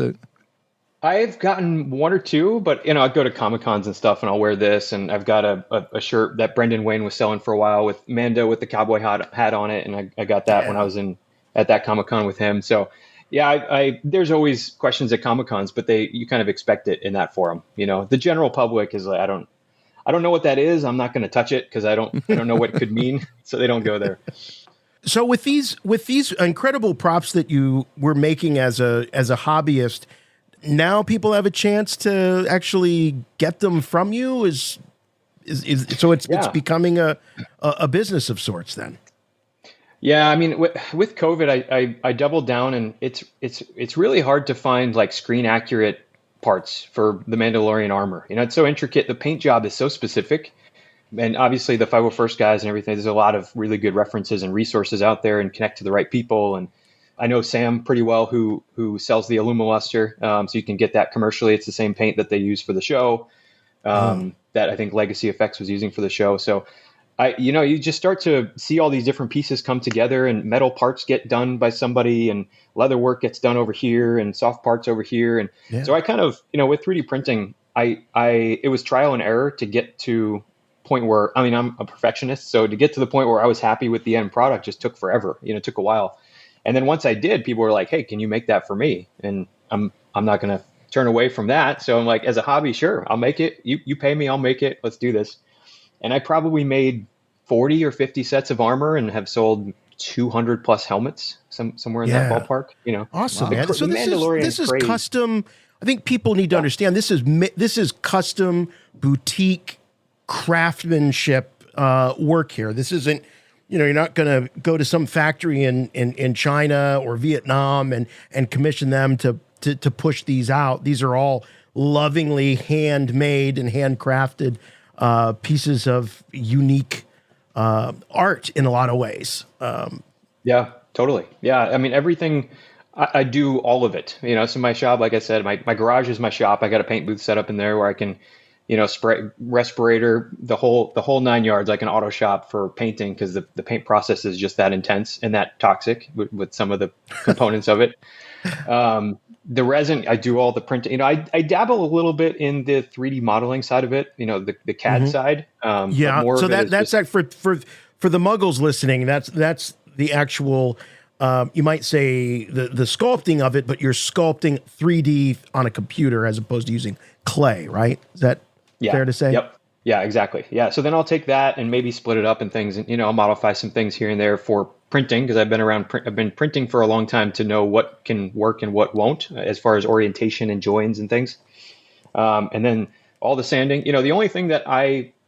I've gotten one or two, but I go to Comic-Cons and stuff, and I'll wear this. And I've got a shirt that Brendan Wayne was selling for a while with Mando with the cowboy hat on it, and I got that when I was at that Comic-Con with him. So yeah, there's always questions at Comic-Cons, but you kind of expect it in that forum. The general public is like, I don't know what that is. I'm not going to touch it because I don't know what it could mean, so they don't go there. So with these incredible props that you were making as a hobbyist, now people have a chance to actually get them from you. It's becoming a business of sorts then. Yeah, I mean, with COVID, I doubled down, and it's really hard to find like screen accurate parts for the Mandalorian armor. It's so intricate. The paint job is so specific. And obviously the 501st guys and everything, there's a lot of really good references and resources out there, and connect to the right people. And I know Sam pretty well, who sells the Alumiluster. So you can get that commercially. It's the same paint that they use for the show, that I think Legacy Effects was using for the show. So you just start to see all these different pieces come together, and metal parts get done by somebody, and leather work gets done over here, and soft parts over here. And so I kind of, with 3D printing, it was trial and error to get to point where, I'm a perfectionist. So to get to the point where I was happy with the end product just took forever. It took a while. And then once I did, people were like, hey, can you make that for me? And I'm not going to turn away from that. So I'm like, as a hobby, sure, I'll make it. You pay me, I'll make it. Let's do this. And I probably made 40 or 50 sets of armor and have sold 200 plus helmets, somewhere in that ballpark. Awesome, man. So this is custom. I think people need to understand this is custom boutique craftsmanship work here. This isn't, you're not going to go to some factory in China or Vietnam and commission them to push these out. These are all lovingly handmade and handcrafted pieces of unique art in a lot of ways. Yeah, totally. Yeah, everything. I do all of it. So my shop, like I said, my garage is my shop. I got a paint booth set up in there where I can, spray respirator, the whole 9 yards, like an auto shop for painting, because the paint process is just that intense and that toxic with some of the components of it. The resin, I do all the printing. I dabble a little bit in the 3D modeling side of it. The CAD side. So that's like for the Muggles listening. That's the actual you might say the sculpting of it, but you're sculpting 3D on a computer as opposed to using clay, right? Is that fair to say? Yep. Yeah, exactly. Yeah. So then I'll take that and maybe split it up in things, and I'll modify some things here and there for printing, because I've been printing for a long time to know what can work and what won't, as far as orientation and joins and things. And then all the sanding. The only thing that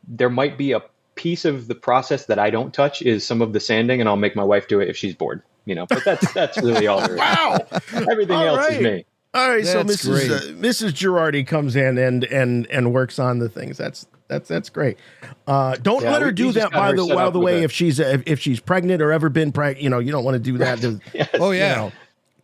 there might be a piece of the process that I don't touch is some of the sanding, and I'll make my wife do it if she's bored. But that's really all there is. Wow. Everything else is me. All right, That's so Mrs. Gerardi comes in and works on the things. That's great. Don't let her do that. By the way, if she's pregnant or ever been pregnant, you don't want to do that. Yes. Oh yeah,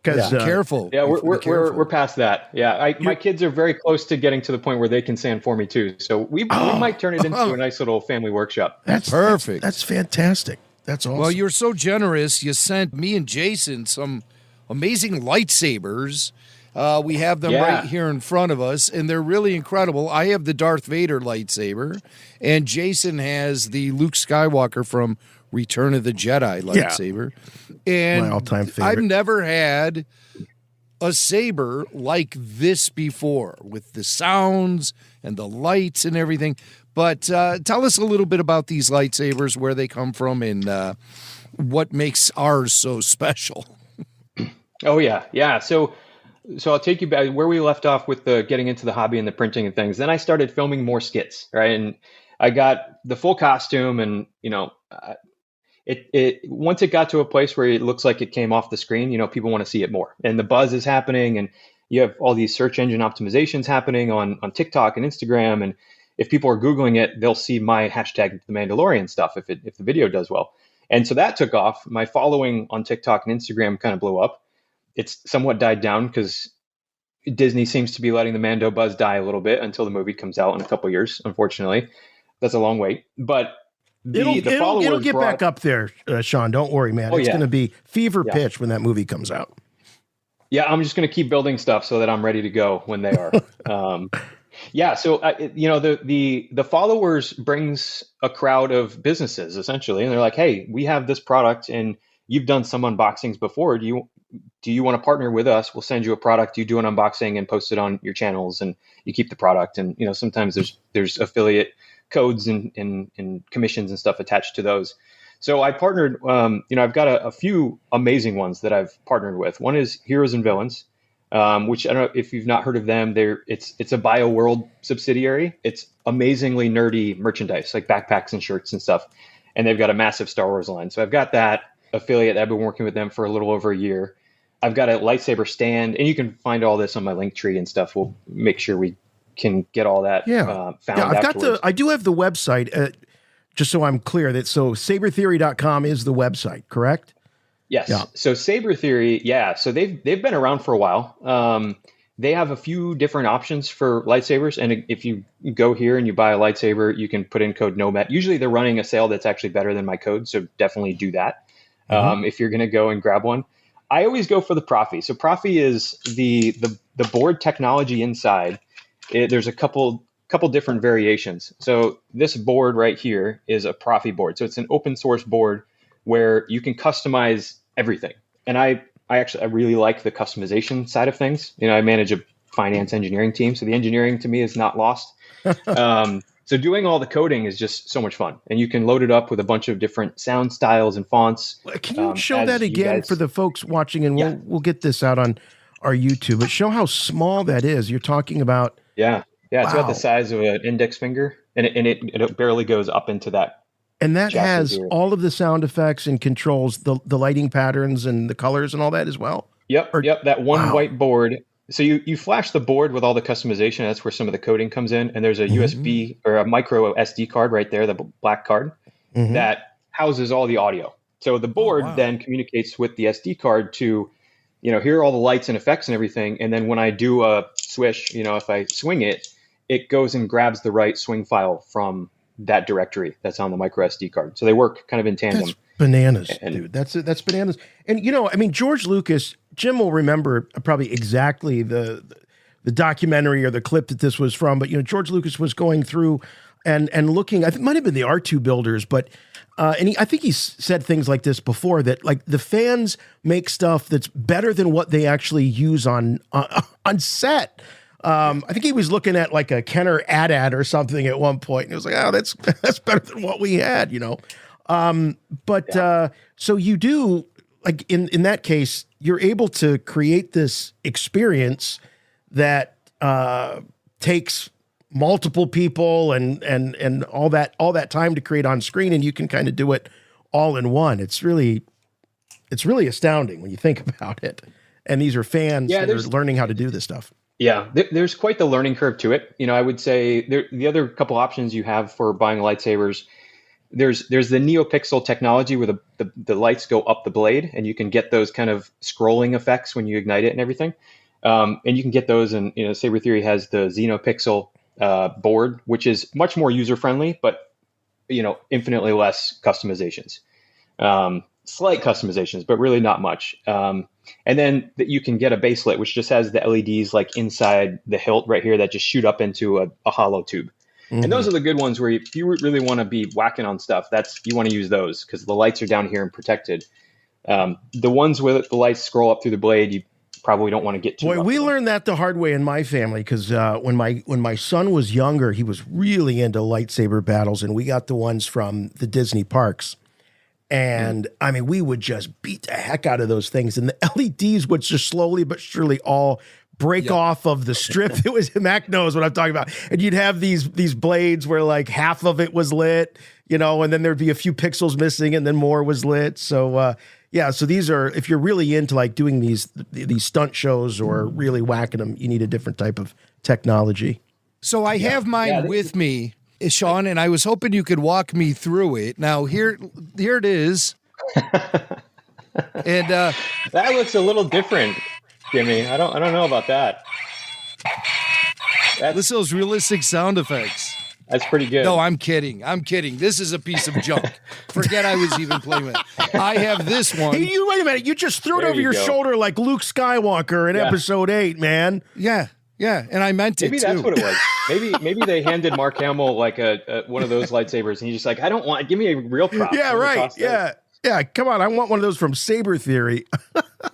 because careful. Yeah, we're past that. Yeah, my kids are very close to getting to the point where they can sand for me too. So we might turn it into a nice little family workshop. That's perfect. That's fantastic. That's awesome. Well, you're so generous. You sent me and Jason some amazing lightsabers. We have them right here in front of us, and they're really incredible. I have the Darth Vader lightsaber, and Jason has the Luke Skywalker from Return of the Jedi lightsaber. And my all-time favorite. I've never had a saber like this before, with the sounds and the lights and everything. But tell us a little bit about these lightsabers, where they come from, and what makes ours so special. Oh, yeah. So I'll take you back where we left off with the getting into the hobby and the printing and things. Then I started filming more skits, right? And I got the full costume, and it once it got to a place where it looks like it came off the screen, people want to see it more, and the buzz is happening, and you have all these search engine optimizations happening on TikTok and Instagram, and if people are Googling it, they'll see my hashtag The Mandalorian stuff if the video does well. And so that took off. My following on TikTok and Instagram kind of blew up. It's somewhat died down because Disney seems to be letting the Mando buzz die a little bit until the movie comes out in a couple of years. Unfortunately, that's a long wait. But it'll get back up there, Sean. Don't worry, man. It's going to be fever pitch when that movie comes out. Yeah, I'm just going to keep building stuff so that I'm ready to go when they are. So the followers brings a crowd of businesses essentially, and they're like, "Hey, we have this product, and you've done some unboxings before. Do you want to partner with us? We'll send you a product. You do an unboxing and post it on your channels, and you keep the product." And sometimes there's affiliate codes and commissions and stuff attached to those. So I partnered. I've got a few amazing ones that I've partnered with. One is Heroes and Villains, which I don't know if you've not heard of them. It's a BioWorld subsidiary. It's amazingly nerdy merchandise, like backpacks and shirts and stuff. And they've got a massive Star Wars line. So I've got that affiliate. I've been working with them for a little over a year. I've got a lightsaber stand, and you can find all this on my link tree and stuff. We'll make sure we can get all that found. Yeah, I do have the website, just so I'm clear. So sabertheory.com is the website, correct? Yes. Yeah. So Saber Theory, so they've been around for a while. They have a few different options for lightsabers, and if you go here and you buy a lightsaber, you can put in code NOMAD. Usually they're running a sale that's actually better than my code, so definitely do that if you're going to go and grab one. I always go for the Profi. So Profi is the board technology inside. There's a couple different variations. So this board right here is a Profi board. So it's an open source board where you can customize everything. And I really like the customization side of things. I manage a finance engineering team, so the engineering to me is not lost. So doing all the coding is just so much fun, and you can load it up with a bunch of different sound styles and fonts. Can you show that again for the folks watching, and we'll get this out on our YouTube, but show how small that is. You're talking about. Yeah. It's about the size of an index finger, and it barely goes up into that. And that has all of the sound effects and controls the lighting patterns and the colors and all that as well. Yep. That one white board. So you flash the board with all the customization. That's where some of the coding comes in. And there's a USB or a micro SD card right there, the black card that houses all the audio. So the board then communicates with the SD card to, here are all the lights and effects and everything. And then when I do a swish, if I swing it, it goes and grabs the right swing file from that directory that's on the micro SD card. So they work kind of in tandem. That's bananas, dude. That's bananas. And George Lucas, Jim will remember probably exactly the documentary or the clip that this was from, but George Lucas was going through and looking, I think it might have been the R2 builders, but I think he's said things like this before, that like the fans make stuff that's better than what they actually use on set. I think he was looking at like a Kenner AT-AT or something at one point, and he was like, "Oh, that's better than what we had," you know. So you do, like in that case, you're able to create this experience that takes multiple people and all that time to create on screen, and you can kind of do it all in one. It's really astounding when you think about it. And these are fans that are learning how to do this stuff. Yeah, there's quite the learning curve to it. You know, I would say the other couple options you have for buying lightsabers, there's the NeoPixel technology where the lights go up the blade, and you can get those kind of scrolling effects when you ignite it and everything. And you can get those, and you know, Saber Theory has the XenoPixel board, which is much more user friendly, but you know, infinitely less customizations. Slight customizations, but really not much. And then you can get a baselit, which just has the LEDs like inside the hilt right here that just shoot up into a hollow tube. Mm-hmm. And those are the good ones where if you really want to be whacking on stuff, you want to use those because the lights are down here and protected. The ones where the lights scroll up through the blade, you probably don't want to get too. Boy, we learned that the hard way in my family because when my son was younger, he was really into lightsaber battles, and we got the ones from the Disney parks. And I mean, we would just beat the heck out of those things, and the LEDs would just slowly but surely all break off of the strip. It was, Mac knows what I'm talking about. And you'd have these blades where like half of it was lit, you know, and then there'd be a few pixels missing, and then more was lit. So so these are, if you're really into like doing these stunt shows or really whacking them, you need a different type of technology. So I have mine with me, Sean, and I was hoping you could walk me through it. Now here it is. And that looks a little different, Jimmy. I don't know about that. Listen to those realistic sound effects. That's pretty good. No, I'm kidding. This is a piece of junk. Forget I was even playing with it. I have this one. Hey, wait a minute. You just threw it over your shoulder like Luke Skywalker in Episode 8, man. Yeah, and I meant maybe it too. Maybe that's what it was. Maybe they handed Mark Hamill like a one of those lightsabers, and he's just like, I don't want. Give me a real prop. Yeah, right. Yeah. Come on, I want one of those from Saber Theory.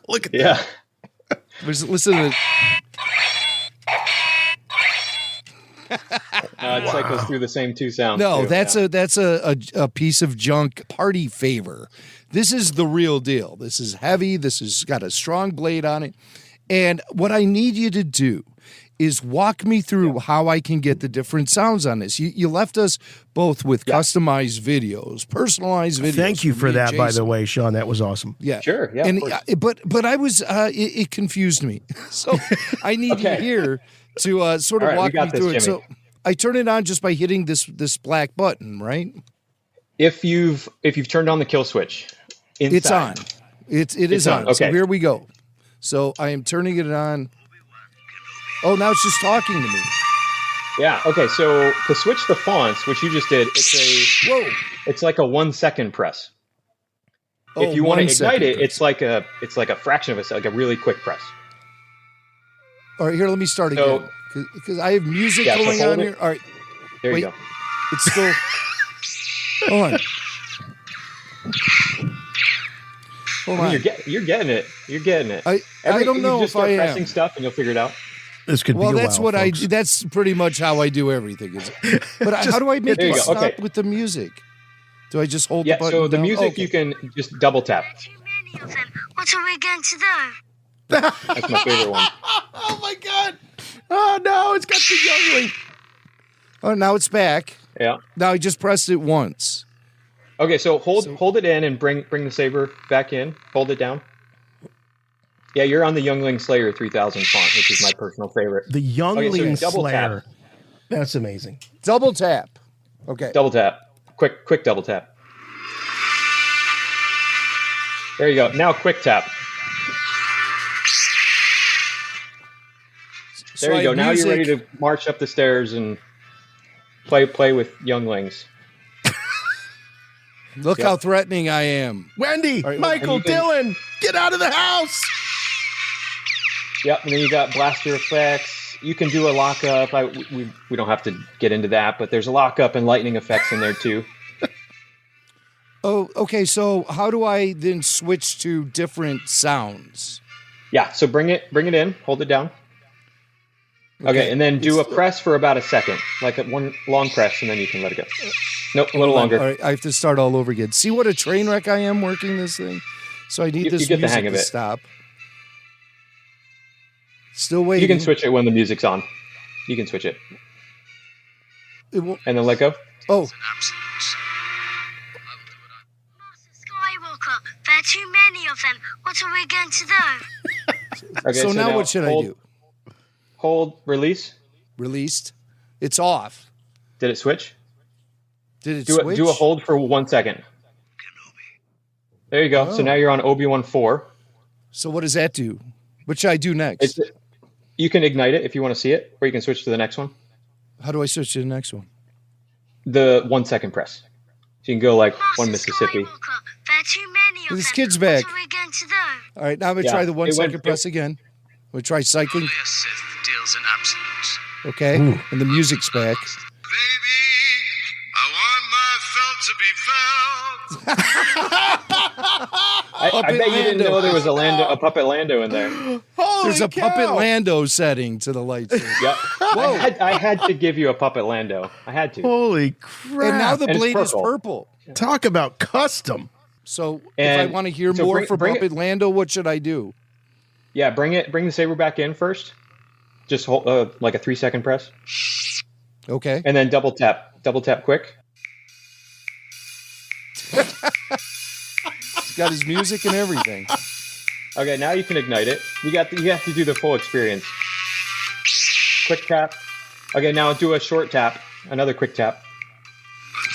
Look at that. Listen to It cycles through the same two sounds. No, too. that's a piece of junk party favor. This is the real deal. This is heavy. This has got a strong blade on it. And what I need you to do is walk me through how I can get the different sounds on this. You left us both with customized videos, personalized videos. Thank you for that, by the way, Sean. That was awesome. Yeah, sure. Yeah, and but I was it confused me. So I need you here to sort of walk me through it. So I turn it on just by hitting this black button, right? If you've turned on the kill switch, inside. It's on. It is on. Okay. So here we go. So I am turning it on. Oh, now it's just talking to me. Yeah. Okay. So to switch the fonts, which you just did, it's like a 1 second press. If you want to ignite it, it's like a fraction of a second, like a really quick press. All right, here, let me start again because I have music going on here. All right, there you go. It's still. Hold on. Hold on. You're getting it. You're getting it. I don't know if I am. Pressing stuff, and you'll figure it out. This could be a that's while, what folks. I do. That's pretty much how I do everything. But how do I make it stop with the music? Do I just hold the button so the down? music you can just double tap. What are we going to do? That's my favorite one. Oh my God! Oh no, it's got the youngling. Oh, now it's back. Yeah. Now I just pressed it once. Okay, so hold it in and bring the saber back in. Hold it down. Yeah, you're on the Youngling Slayer 3000 font, which is my personal favorite. The Youngling Slayer. That's amazing. Double tap. Okay. Double tap. Quick double tap. There you go. Now quick tap. There you go. Now you're ready to march up the stairs and play with younglings. Look how threatening I am. Wendy, Michael, Dylan, get out of the house. Yep, and then you got blaster effects. You can do a lockup. We don't have to get into that, but there's a lockup and lightning effects in there too. Okay, so how do I then switch to different sounds? Yeah, so bring it in, hold it down. Okay, and then do a press for about a second, like one long press, and then you can let it go. Nope, a little longer. All right, I have to start all over again. See what a train wreck I am working this thing? So I need this music to stop. Still waiting. You can switch it when the music's on. You can switch it. And then let go. Oh. Skywalker, there are too many of them. What are we going to do? Okay, so now what should I do? Hold, release. Released. It's off. Did it switch? Did it switch? Do a hold for 1 second. There you go. Oh. So now you're on Obi-Wan 4. So what does that do? What should I do next? You can ignite it if you want to see it, or you can switch to the next one. How do I switch to the next one? The 1 second press. So you can go like one Mississippi. There are too many of This them. kid's back. What are we going to do? All right, now I'm going to try the 1 second press again. We'll try cycling. Deals in absolutes. Okay, and the music's back. I bet you didn't know there was a Puppet Lando in there. There's a Puppet Lando setting to the lightsaber. Yep. Whoa. I had to give you a Puppet Lando. I had to. Holy crap. And now the And it's blade is purple. purple. Talk about custom. So And if I want to hear so more bring- for bring Puppet Lando, what should I do? Yeah, bring the saber back in first. Just hold like a 3 second press. Okay. And then double tap quick. He's got his music and everything. Okay, now you can ignite it. You have to do the full experience. Quick tap. Okay, now do a short tap. Another quick tap.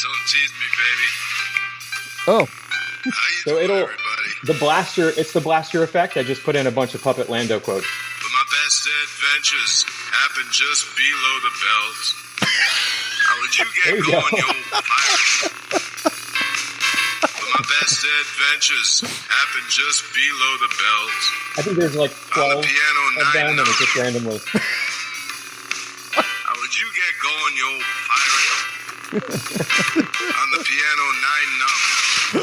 Don't tease me, baby. Oh. So the blaster. It's the blaster effect. I just put in a bunch of Puppet Lando quotes. But my best adventures happen just below the belt. How would you There get you go. going, yo pirate? But my best adventures happen just below the belt. I think there's like 12 of them, and it's just randomly. How would you get going, yo pirate? On the piano 9 num. A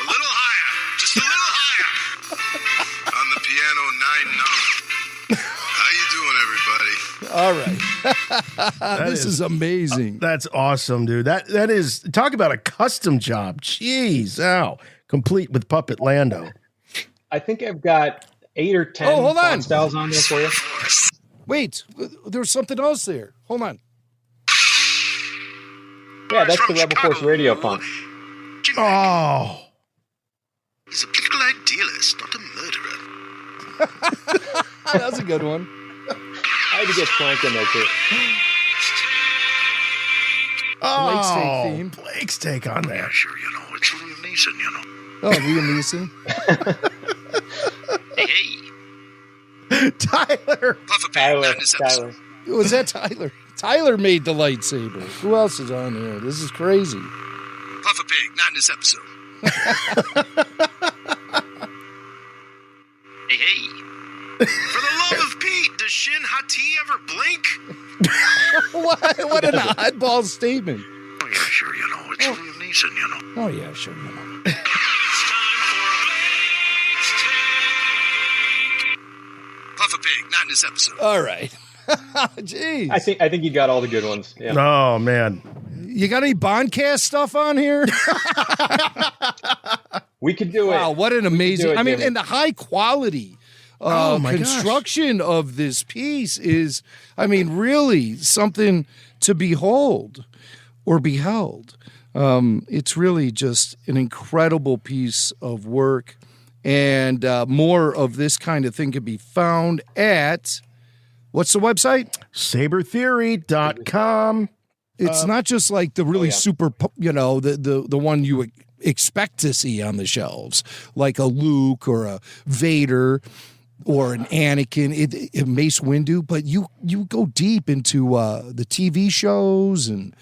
little higher, just a little higher. On the piano 9 num. How you doing, everybody? All right. This is amazing. That's awesome, dude. That is, talk about a custom job. Jeez, ow. Complete with Puppet Lando. I think I've got 8 or 10 hold on. font styles on there for you. Wait, there's something else there. Hold on. Yeah, that's the Rebel Force radio font. Oh. He's a political idealist, not a murderer. That's a good one. I had to get Plank in there too. Blake's take Oh, theme. Blake's take on there. Sure, you know, it's Liam Neeson, you know. Oh, Liam Neeson. Hey, Tyler. Puffer Pig, not in this episode. Was that Tyler? Tyler made the lightsaber. Who else is on here? This is crazy. Puffer Pig, not in this episode. Hey. For the love of Pete, does Shin Hati ever blink? What an oddball statement. Oh, yeah, sure, you know. It's Liam Neeson, you know. Oh, yeah, sure. You know. Puffer Pig, not in this episode. All right. Jeez. I think you got all the good ones. Yeah. Oh, man. You got any Bondcast stuff on here? We could do it. Wow, what an amazing. it, I mean, Jimmy. and the high quality Oh, my construction of this piece is, I mean, really something to behold or beheld. It's really just an incredible piece of work. And more of this kind of thing can be found at, what's the website? Sabertheory.com. It's not just like the really super, you know, the one you expect to see on the shelves, like a Luke or a Vader or an Anakin, a Mace Windu, but you go deep into the TV shows and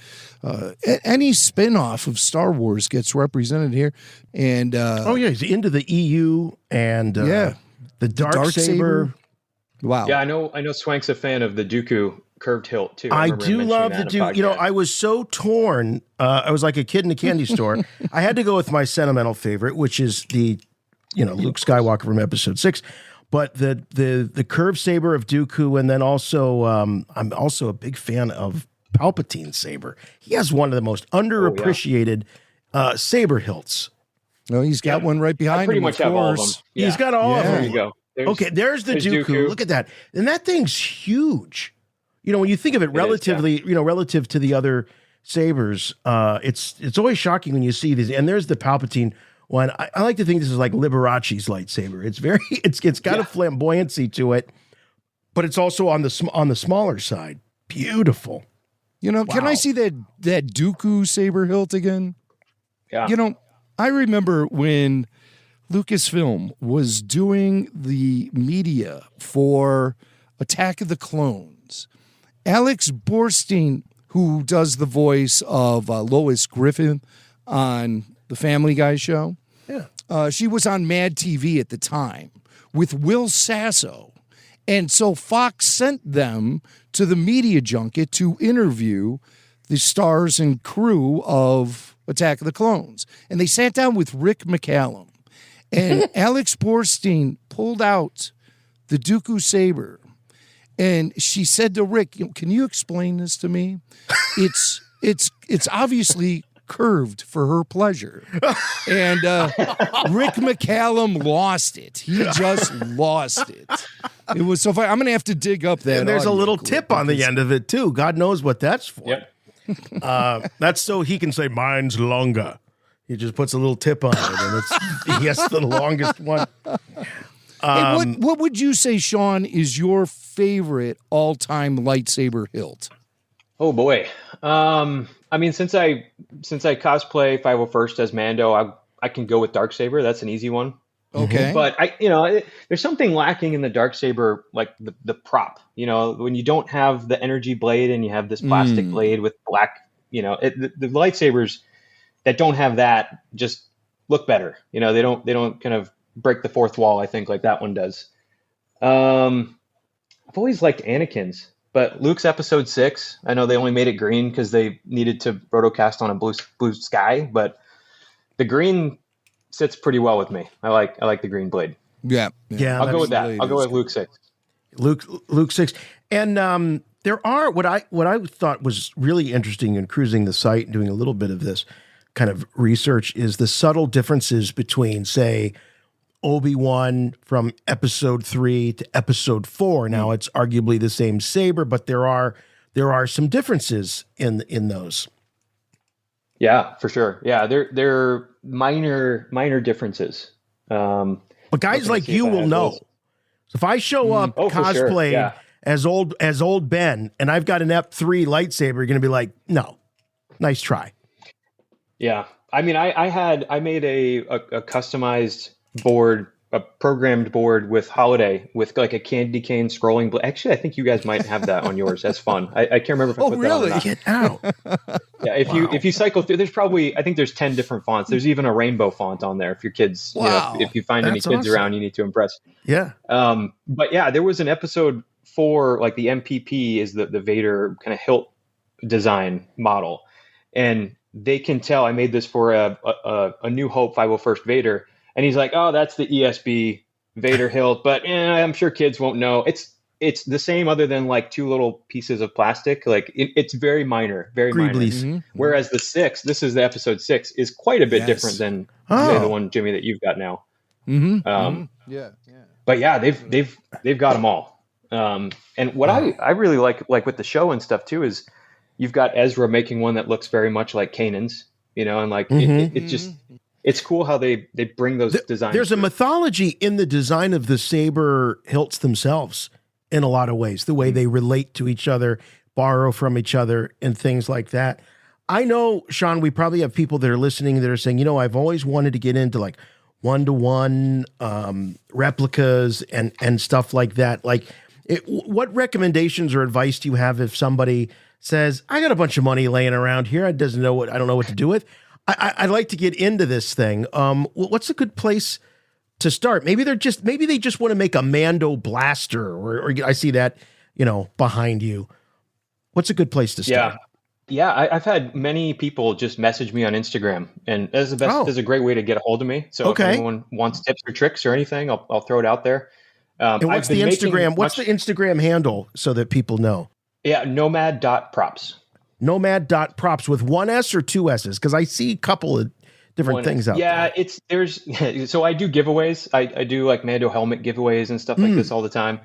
any spin-off of Star Wars gets represented here. And he's into the EU and the Darksaber. Wow. Yeah, I know Swank's a fan of the Dooku curved hilt too. I remember do mentioning love that the in a Duke. You know, podcast. I was so torn. I was like a kid in a candy store. I had to go with my sentimental favorite, which is the, Luke Skywalker from Episode 6. But the curved saber of Dooku, and then also I'm also a big fan of Palpatine's saber. He has one of the most underappreciated saber hilts. No, he's got one right behind him. Pretty much have all of them. Yeah. He's got all of them. There you go. There's the Dooku. Look at that. And that thing's huge. When you think of it relatively, relative to the other sabers, it's always shocking when you see these. And there's the Palpatine one. I like to think this is like Liberace's lightsaber. It's got a flamboyancy to it, but it's also on the smaller side. Beautiful. Can I see that Dooku saber hilt again? Yeah. I remember when Lucasfilm was doing the media for Attack of the Clones. Alex Borstein, who does the voice of Lois Griffin on the Family Guy show, she was on Mad TV at the time with Will Sasso. And so Fox sent them to the media junket to interview the stars and crew of Attack of the Clones. And they sat down with Rick McCallum. And Alex Borstein pulled out the Dooku saber. And she said to Rick, can you explain this to me? It's obviously curved for her pleasure. And Rick McCallum lost it. He just lost it. It was so funny. I'm going to have to dig up that. And there's a little tip on the end of it, too. God knows what that's for. Yep. That's so he can say, mine's longer. He just puts a little tip on it, and he has the longest one. Hey, what would you say, Sean, is your favorite all-time lightsaber hilt? Oh boy. I mean, since I cosplay 501st as Mando, I can go with Darksaber. That's an easy one. Okay. But there's something lacking in the Darksaber, like the prop. When you don't have the energy blade and you have this plastic blade with black, the lightsabers that don't have that just look better. They don't kind of break the fourth wall, I think, like that one does. I've always liked Anakin's, but Luke's Episode 6, I know they only made it green because they needed to rotocast on a blue sky, but the green sits pretty well with me. I like the green blade. Yeah. I'll go with that. I'll go with Luke 6. Luke 6. And there are what I thought was really interesting in cruising the site and doing a little bit of this kind of research is the subtle differences between, say, Obi-Wan from Episode 3 to Episode 4. Now it's arguably the same saber, but there are some differences in those. Yeah, for sure. Yeah, they're minor differences. But guys like you will know. So if I show up cosplayed as old Ben and I've got an F3 lightsaber, you're going to be like, no, nice try. Yeah, I mean, I made a customized board, a programmed board with Holiday with like a candy cane scrolling. Actually, I think you guys might have that on yours. That's fun. I can't remember if I put that on or not. Get out. Yeah, if you cycle through, there's probably, I think there's 10 different fonts. There's even a rainbow font on there. If your kids, if you find any kids around, you need to impress. Yeah. But yeah, there was an Episode 4, like the MPP is the Vader kind of hilt design model, and they can tell I made this for a New Hope 501st Vader, and he's like, oh, that's the ESB Vader hilt, but I'm sure kids won't know. It's the same, other than like two little pieces of plastic. Like it's very minor, very minor. Mm-hmm. Whereas the 6, this is the Episode 6, is quite a bit different than say, the one, Jimmy, that you've got now. Yeah. But yeah, they've got them all. And what I really like with the show and stuff too is you've got Ezra making one that looks very much like Kanan's, and like it's just, it's cool how they bring those designs. There's a mythology in the design of the saber hilts themselves in a lot of ways, the way they relate to each other, borrow from each other, and things like that. I know, Sean, we probably have people that are listening that are saying, I've always wanted to get into like one-to-one replicas and stuff like that. Like, what recommendations or advice do you have if somebody says, I got a bunch of money laying around here, I don't know what to do with? I'd like to get into this thing. What's a good place to start? Maybe they just want to make a Mando blaster, or I see that, behind you. What's a good place to start? Yeah, I've had many people just message me on Instagram, and that's the best. That's a great way to get a hold of me. So if anyone wants tips or tricks or anything, I'll throw it out there. And what's the Instagram? What's the Instagram handle so that people know? Yeah, nomad.props. Nomad.props with one S or two S's? Because I see a couple of different things out there. Yeah, so I do giveaways. I do like Mando helmet giveaways and stuff like this all the time.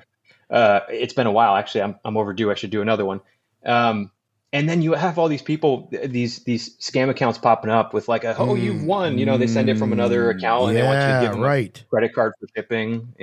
It's been a while, actually. I'm overdue. I should do another one. And then you have all these people, these scam accounts popping up with like, you've won. They send it from another account and they want you to give them a credit card for shipping,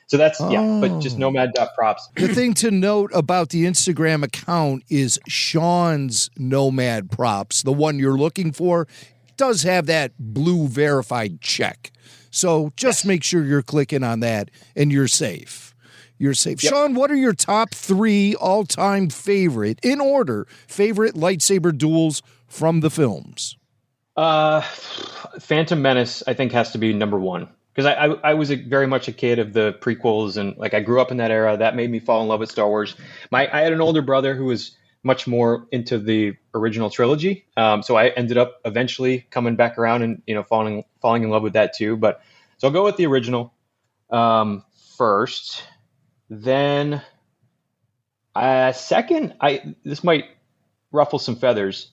So that's, but just nomad.props. The thing to note about the Instagram account is Sean's Nomad Props, the one you're looking for, does have that blue verified check. So just make sure you're clicking on that and you're safe. You're safe. Yep. Sean, what are your top 3 all-time favorite lightsaber duels from the films? Phantom Menace, I think, has to be number 1. Because I was very much a kid of the prequels, and like I grew up in that era. That made me fall in love with Star Wars. I had an older brother who was much more into the original trilogy. So I ended up eventually coming back around and falling in love with that too. But so I'll go with the original first. Then second, this might ruffle some feathers,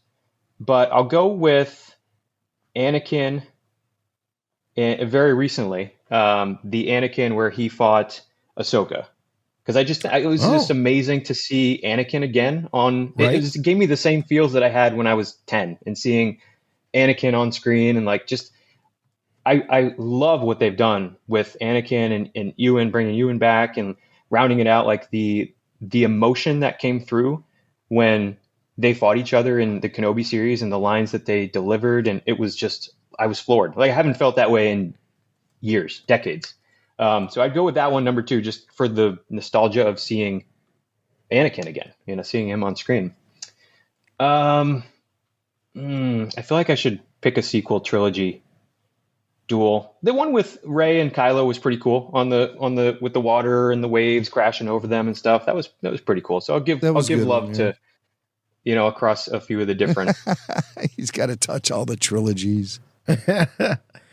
but I'll go with Anakin. Very recently, the Anakin where he fought Ahsoka, because it was just amazing to see Anakin again on. Right. It gave me the same feels that I had when I was 10, and seeing Anakin on screen and I love what they've done with Anakin and Ewan, bringing Ewan back and rounding it out, like the emotion that came through when they fought each other in the Kenobi series and the lines that they delivered, and it was just. I was floored. Like I haven't felt that way in years, decades. So I'd go with that one, number 2, just for the nostalgia of seeing Anakin again, seeing him on screen. I feel like I should pick a sequel trilogy duel. The one with Rey and Kylo was pretty cool with the water and the waves crashing over them and stuff. That was pretty cool. So I'll give love to across a few of the different. He's got to touch all the trilogies.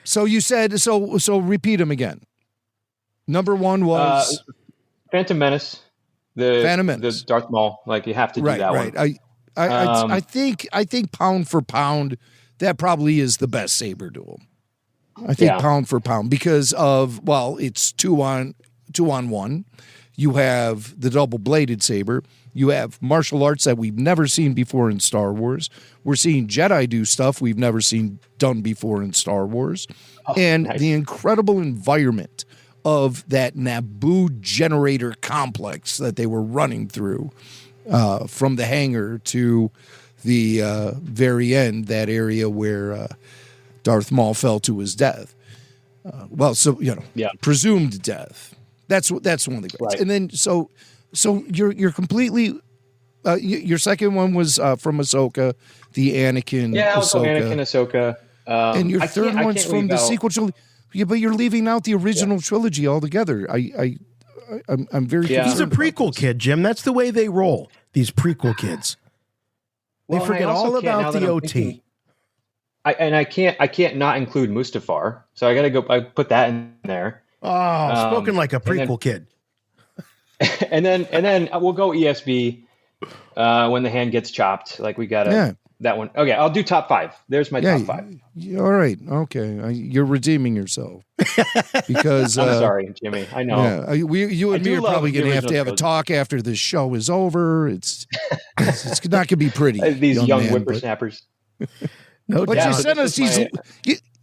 So you said so repeat them again. Number 1 was Phantom Menace. The Darth Maul. Like you have to do that one. I think pound for pound, that probably is the best saber duel. I think pound for pound because of it's 2 on 1. You have the double-bladed saber. You have martial arts that we've never seen before in Star Wars. We're seeing Jedi do stuff we've never seen done before in Star Wars. The incredible environment of that Naboo generator complex that they were running through from the hangar to the very end, that area where Darth Maul fell to his death. Presumed death. That's one of the greats. Right. And then so you're completely your second one was from Ahsoka, the Anakin. Yeah, Anakin Ahsoka. And your third one's from the sequel trilogy. Yeah, but you're leaving out the original trilogy altogether. I'm very concerned. He's a prequel kid, Jim. That's the way they roll. These prequel kids. They forget all about the OT. I can't not include Mustafar. So I got to go. I put that in there. Oh, spoken like a prequel kid. And then we'll go ESB when the hand gets chopped. Like we got that one. Okay, I'll do top 5. There's my top 5. All right. Okay. You're redeeming yourself. Because I'm sorry, Jimmy. I know. Yeah, you and me are probably going to have a talk after this show is over. It's not going to be pretty. These young whippersnappers. No, but you sent us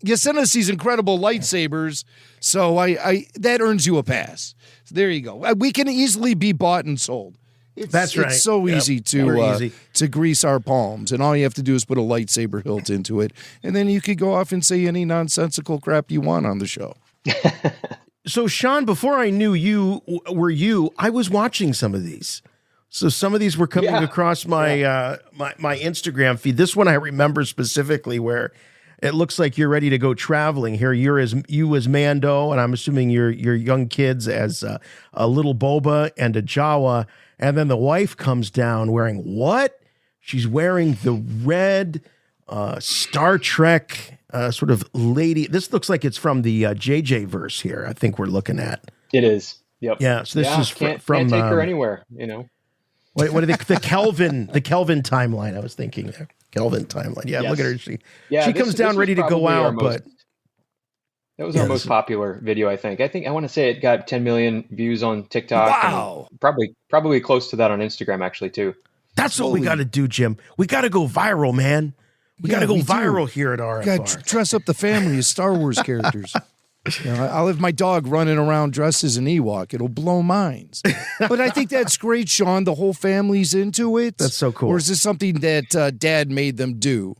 you sent us these incredible lightsabers, so I that earns you a pass. So there you go. We can easily be bought and sold. That's right. It's so easy to grease our palms, and all you have to do is put a lightsaber hilt into it, and then you could go off and say any nonsensical crap you want on the show. So, Sean, before I knew you, I was watching some of these. So some of these were coming across my my Instagram feed. This one I remember specifically where It looks like you're ready to go traveling here. You as Mando, and I'm assuming your young kids as a little Boba and a Jawa. And then the wife comes down wearing what? She's wearing the red Star Trek sort of lady. This looks like it's from the JJ verse here. I think we're looking at. It is. Yep. Yeah. So this is from. Can't take her anywhere. You know. What are they? The Kelvin timeline. I was thinking there. Kelvin timeline. Yeah. Yes. Look at her. She comes down ready to go out, but. That was our most popular video, I think. I want to say it got 10 million views on TikTok. Wow. Probably close to that on Instagram, actually, too. That's what we got to do, Jim. We got to go viral, man. We got to go viral here at RFR. Got to dress up the family as Star Wars characters. I'll have my dog running around dressed as an Ewok. It'll blow minds. But I think that's great, Sean. The whole family's into it. That's so cool. Or is this something that Dad made them do?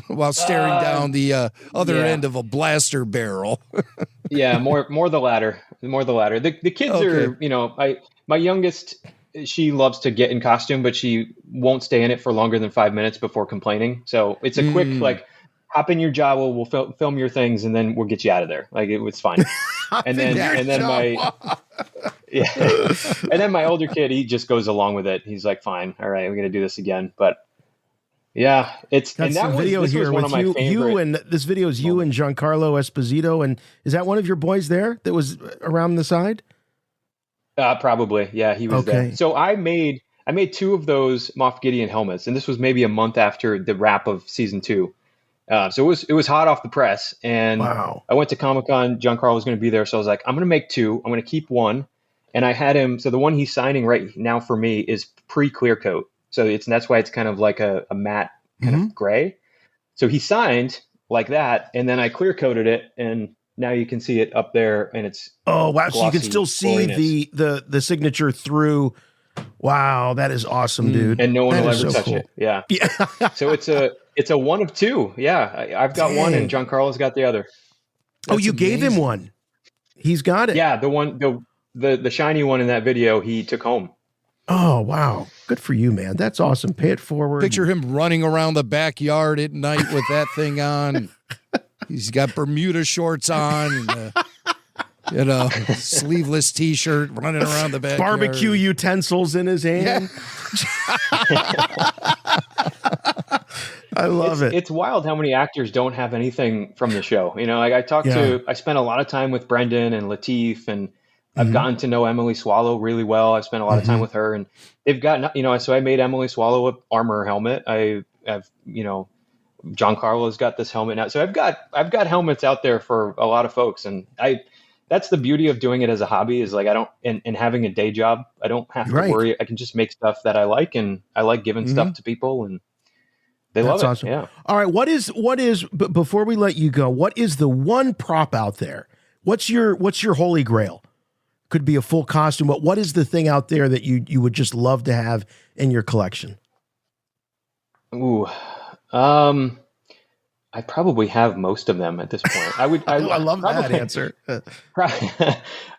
While staring down the other end of a blaster barrel. Yeah, more the latter. The kids are, my youngest, she loves to get in costume, but she won't stay in it for longer than 5 minutes before complaining. So it's a quick, hop in your Jawa, we'll film your things, and then we'll get you out of there. Like, it was fine. and then my older kid, he just goes along with it. He's like, fine, all right, we're gonna do this again. But yeah, that's the video here with you and this video is you and Giancarlo Esposito. And is that one of your boys there that was around the side? Probably. Yeah, he was there. So I made two of those Moff Gideon helmets, and this was maybe a month after the wrap of season 2. So it was hot off the press, and I went to Comic-Con. Giancarlo was going to be there, so I was like, I'm going to make 2. I'm going to keep one, and I had him. So the one he's signing right now for me is pre-clear coat. So that's why it's kind of like a matte kind of gray. So he signed like that, and then I clear coated it, and now you can see it up there, and it's wow! So you can still see the signature through. Wow, that is awesome, dude! And no one will ever touch it. Yeah. So it's a one of 2. Yeah, I've got one, and Giancarlo's got the other. You gave him one. He's got it. Yeah, the one the shiny one in that video he took home. Oh, wow. Good for you, man. That's awesome. Pay it forward. Picture him running around the backyard at night with that thing on. He's got Bermuda shorts on, and, sleeveless T-shirt, running around the backyard. Barbecue utensils in his hand. I love it. It's wild how many actors don't have anything from the show. I spent a lot of time with Brendan and Lateef, and I've gotten to know Emily Swallow really well. I've spent a lot of time with her, and they've got, so I made Emily Swallow an armor helmet. I've Giancarlo's got this helmet now. So I've got helmets out there for a lot of folks. And that's the beauty of doing it as a hobby is like, and having a day job, I don't have to worry. I can just make stuff that I like, and I like giving stuff to people, and they love it. Awesome. Yeah. All right. What is, before we let you go, what is the one prop out there? What's your holy grail? Could be a full costume, but what is the thing out there that you would just love to have in your collection? Ooh, I probably have most of them at this point. I love that answer.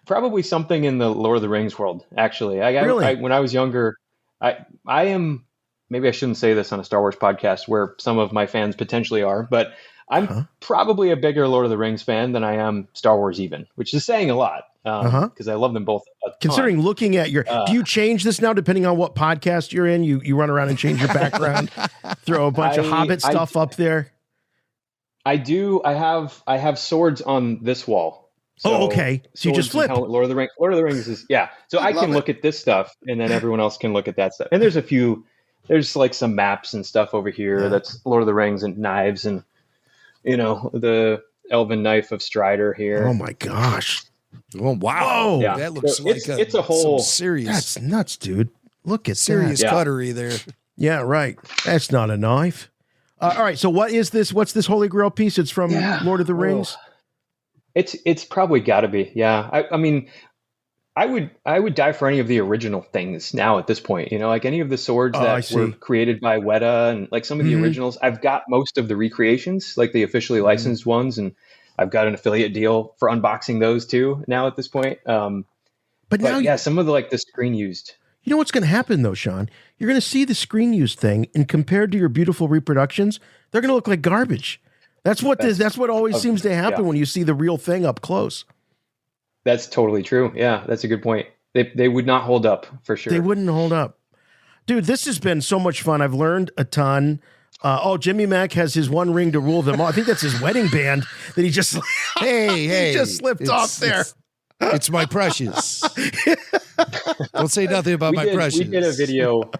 Probably something in the Lord of the Rings world. Actually, when I was younger, I am, maybe I shouldn't say this on a Star Wars podcast where some of my fans potentially are, but I'm probably a bigger Lord of the Rings fan than I am Star Wars even, which is saying a lot because I love them both a ton. Considering looking at your, do you change this now depending on what podcast you're in? You run around and change your background, throw a bunch of Hobbit stuff up there? I do. I have swords on this wall. So okay. So you just flip. Lord of the Rings is, yeah. So I can look at this stuff, and then everyone else can look at that stuff. And there's like some maps and stuff over here that's Lord of the Rings, and knives, and the elven knife of Strider here. Oh my gosh. Oh wow. Yeah. That looks it's a whole serious. That's nuts, dude. Look at serious cutlery there. Yeah, right. That's not a knife. All right. So what is this? What's this Holy Grail piece? It's from Lord of the Rings. It's probably got to be. Yeah. I mean, I would die for any of the original things now at this point. Like any of the swords that were created by Weta, and like some of the originals. I've got most of the recreations, like the officially licensed ones, and I've got an affiliate deal for unboxing those too now at this point. But now, some of the screen used. You know what's going to happen though, Sean? You're going to see the screen used thing, and compared to your beautiful reproductions, they're going to look like garbage. That's what always seems to happen when you see the real thing up close. That's totally true. Yeah, that's a good point. They would not hold up for sure. They wouldn't hold up. Dude, this has been so much fun. I've learned a ton. Jimmy Mack has his one ring to rule them all. I think that's his wedding band that he just hey, he just slipped off there. It's my precious. Don't say nothing about my precious. We did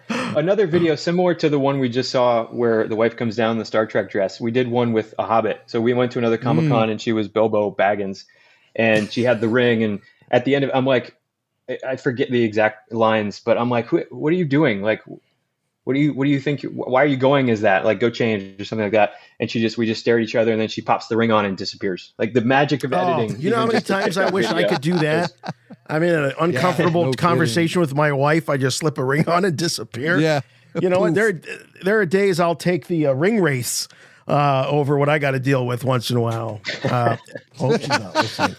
another video similar to the one we just saw where the wife comes down in the Star Trek dress. We did one with a Hobbit. So we went to another Comic-Con and she was Bilbo Baggins and she had the ring. And at the end of I'm like, I forget the exact lines, but I'm like, what are you doing? Like, what do you think? Why are you going as that? Like, go change or something like that. And we just stare at each other and then she pops the ring on and disappears. Like the magic of editing. You know how many times I wish I could do that? I'm in an uncomfortable conversation with my wife. I just slip a ring on and disappear. Yeah. You know what? There are days I'll take the ring race over what I got to deal with once in a while. Hope she's not listening.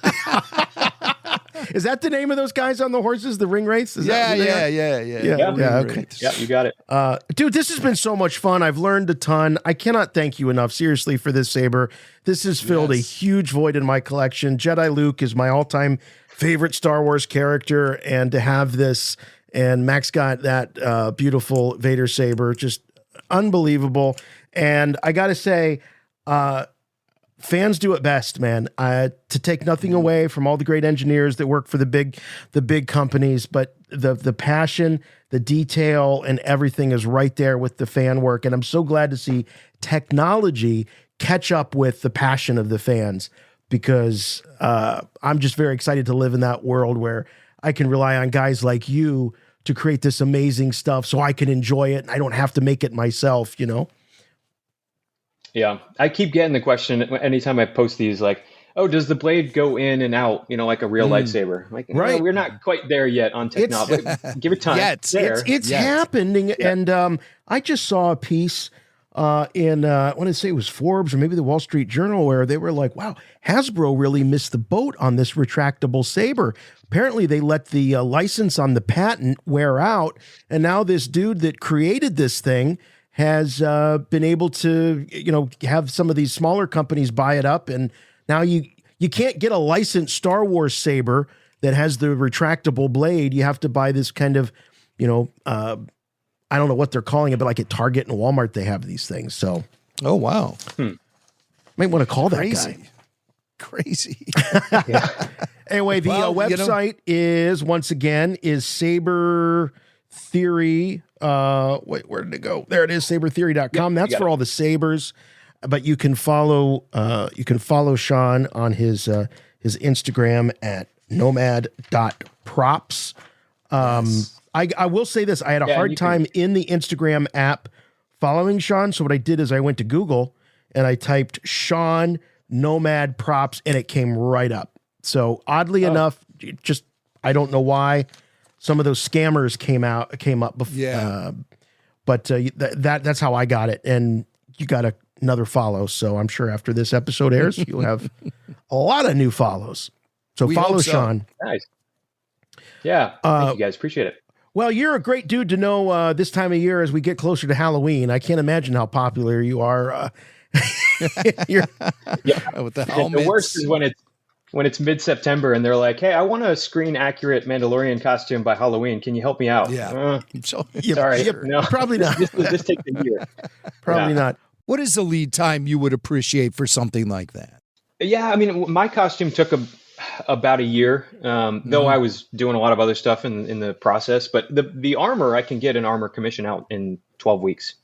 Is that the name of those guys on the horses? The ring race? Yeah. Okay. Yeah, you got it. Dude, this has been so much fun. I've learned a ton. I cannot thank you enough, seriously, for this saber. This has filled a huge void in my collection. Jedi Luke is my all-time favorite Star Wars character, and to have this, and Max got that beautiful Vader saber, just unbelievable. And I got to say, fans do it best, man. To take nothing away from all the great engineers that work for the big companies, but the passion, the detail, and everything is right there with the fan work. And I'm so glad to see technology catch up with the passion of the fans, because I'm just very excited to live in that world where I can rely on guys like you to create this amazing stuff so I can enjoy it and I don't have to make it myself, you know? Yeah, I keep getting the question anytime I post these, like, oh, does the blade go in and out, like a real lightsaber? Like, right. No, we're not quite there yet on technology. Give it time. It's happening. Yeah. And I just saw a piece in, I want to say it was Forbes or maybe the Wall Street Journal, where they were like, wow, Hasbro really missed the boat on this retractable saber. Apparently they let the license on the patent wear out. And now this dude that created this thing has been able to, have some of these smaller companies buy it up. And now you can't get a licensed Star Wars saber that has the retractable blade. You have to buy this kind of, I don't know what they're calling it, but like at Target and Walmart, they have these things. So, oh, wow. Might want to call that guy. Crazy. Anyway, the website is, once again, is Saber Theory. Wait, where did it go? There it is, sabertheory.com. That's for all the sabers. But you can follow Sean on his Instagram at nomad.props. I will say this. I had a hard time in the Instagram app following Sean. So what I did is I went to Google and I typed Sean Nomad Props and it came right up. So oddly enough, just I don't know why some of those scammers came up before. Yeah. But that's how I got it. And you got another follow. So I'm sure after this episode airs, you'll have a lot of new follows. So follow Sean. Nice. Yeah. Thank you guys. Appreciate it. Well, you're a great dude to know this time of year as we get closer to Halloween. I can't imagine how popular you are. With the worst is when it's mid-September and they're like, hey, I want a screen-accurate Mandalorian costume by Halloween. Can you help me out? Yeah. Sorry. No. Probably not. This takes a year. Probably not. What is the lead time you would appreciate for something like that? Yeah, I mean, my costume took about a year, though I was doing a lot of other stuff in the process. But the armor, I can get an armor commission out in 12 weeks.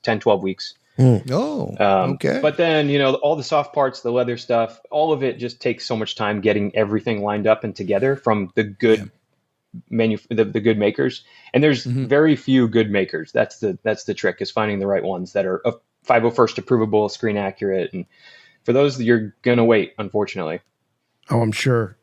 Okay. But then, all the soft parts, the leather stuff, all of it just takes so much time getting everything lined up and together from the good the good makers. And there's very few good makers. That's the trick, is finding the right ones that are 501st approvable, screen accurate. And for those, you're going to wait, unfortunately. Oh, I'm sure.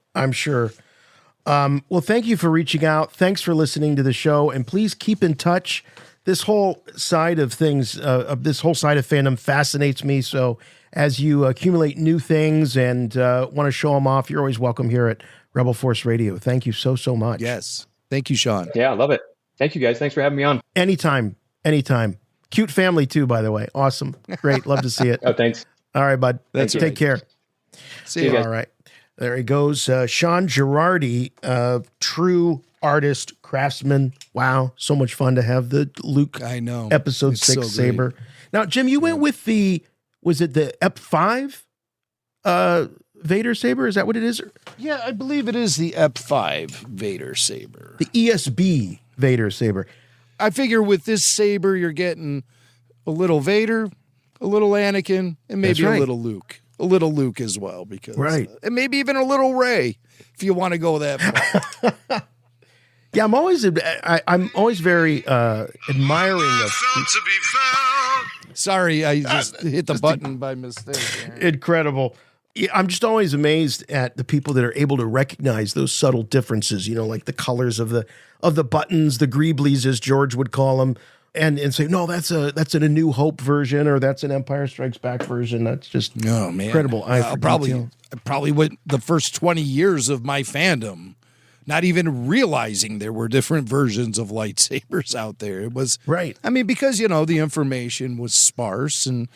Well, thank you for reaching out. Thanks for listening to the show. And please keep in touch. This whole side of things, this whole side of fandom fascinates me. So as you accumulate new things and want to show them off, you're always welcome here at Rebel Force Radio. Thank you so much. Yes. Thank you, Sean. Yeah, I love it. Thank you, guys. Thanks for having me on. Anytime. Cute family, too, by the way. Awesome. Great. Love to see it. Oh, thanks. All right, bud. That's Take right. care. See you guys. All right. There he goes. Sean Gerardi, true artist, craftsman. Wow. So much fun to have the Luke episode It's 6 so saber. Now, Jim, you went with was it the EP5 Vader saber? Is that what it is? Yeah, I believe it is the EP5 Vader saber. The ESB Vader saber. I figure with this saber, you're getting a little Vader, a little Anakin, and maybe That's right. a little Luke. A little Luke as well, because and maybe even a little Rey, if you want to go that far. Yeah, I'm always very admiring of. Sorry, I just hit the button by mistake. Incredible. Yeah, I'm just always amazed at the people that are able to recognize those subtle differences. You know, like the colors of the buttons, the greeblies, as George would call them, and say, no, that's an A New Hope version, or that's an Empire Strikes Back version. That's just incredible. Probably went the first 20 years of my fandom, not even realizing there were different versions of lightsabers out there. It was right. I mean, because the information was sparse, and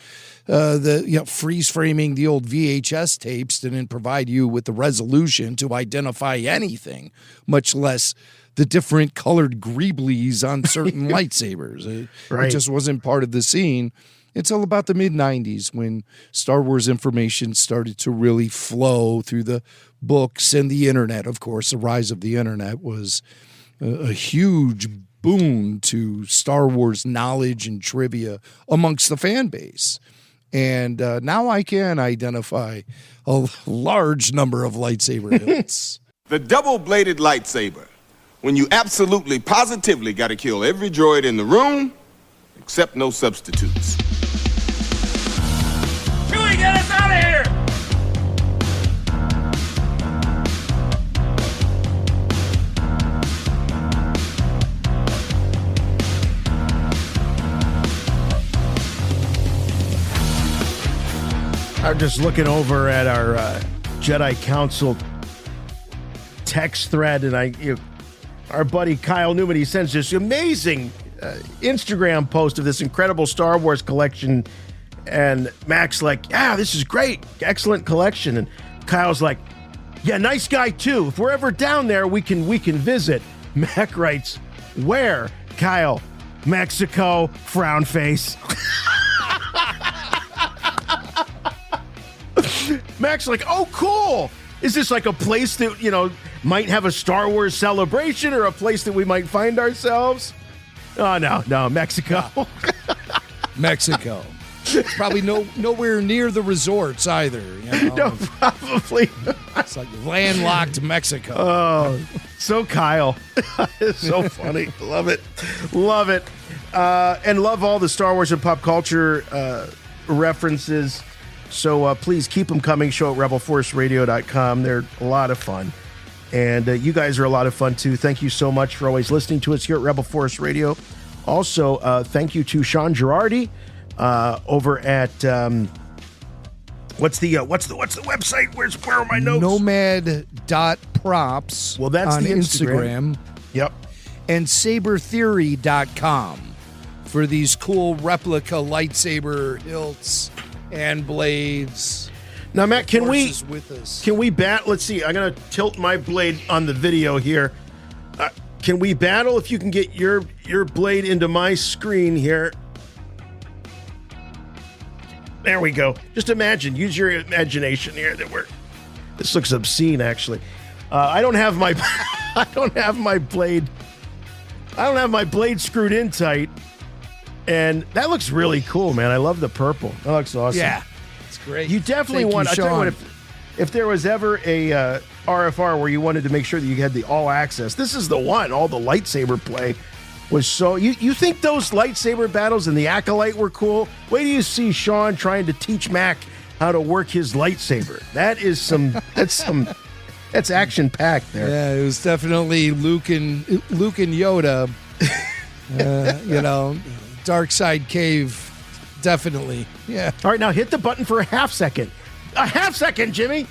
freeze framing the old VHS tapes didn't provide you with the resolution to identify anything, much less the different colored greeblies on certain lightsabers. It just wasn't part of the scene until about the mid-90s, when Star Wars information started to really flow through the books and the internet. Of course, the rise of the internet was a huge boon to Star Wars knowledge and trivia amongst the fan base. And now I can identify a large number of lightsaber hilts. The double-bladed lightsaber. When you absolutely, positively got to kill every droid in the room, except no substitutes. Chewie, get us out of here! I'm just looking over at our Jedi Council text thread, and our buddy Kyle Newman, he sends this amazing Instagram post of this incredible Star Wars collection, and Mac's like, yeah, this is great, excellent collection, and Kyle's like, yeah, nice guy too. If we're ever down there, we can visit. Mac writes, where? Kyle, Mexico, frown face. Mac's like, oh, cool. Is this like a place that, might have a Star Wars celebration, or a place that we might find ourselves? Oh, no, Mexico. Mexico. It's probably nowhere near the resorts either. No, probably. It's like landlocked Mexico. Oh, so Kyle. It's so funny. Love it. And love all the Star Wars and pop culture references. So please keep them coming. Show at rebelforceradio.com. They're a lot of fun. And you guys are a lot of fun, too. Thank you so much for always listening to us here at Rebel Force Radio. Also, thank you to Sean Gerardi over at what's the website? Where are my notes? Nomad.props. Well, that's on the Instagram. Yep. And sabertheory.com for these cool replica lightsaber hilts and blades. Now, Matt, can we bat? Let's see. I'm going to tilt my blade on the video here. Can we battle if you can get your blade into my screen here? There we go. Just imagine. Use your imagination here. This looks obscene, actually. I don't have my blade. I don't have my blade screwed in tight. And that looks really cool, man. I love the purple. That looks awesome. Yeah, it's great. You definitely want. I tell you what, if there was ever a RFR where you wanted to make sure that you had the all access, this is the one. All the lightsaber play was so. You think those lightsaber battles in the Acolyte were cool? Wait till you see Sean trying to teach Mac how to work his lightsaber. That's action packed there. Yeah, it was definitely Luke and Yoda. Dark Side Cave, definitely. Yeah. All right, now hit the button for a half second. A half second, Jimmy.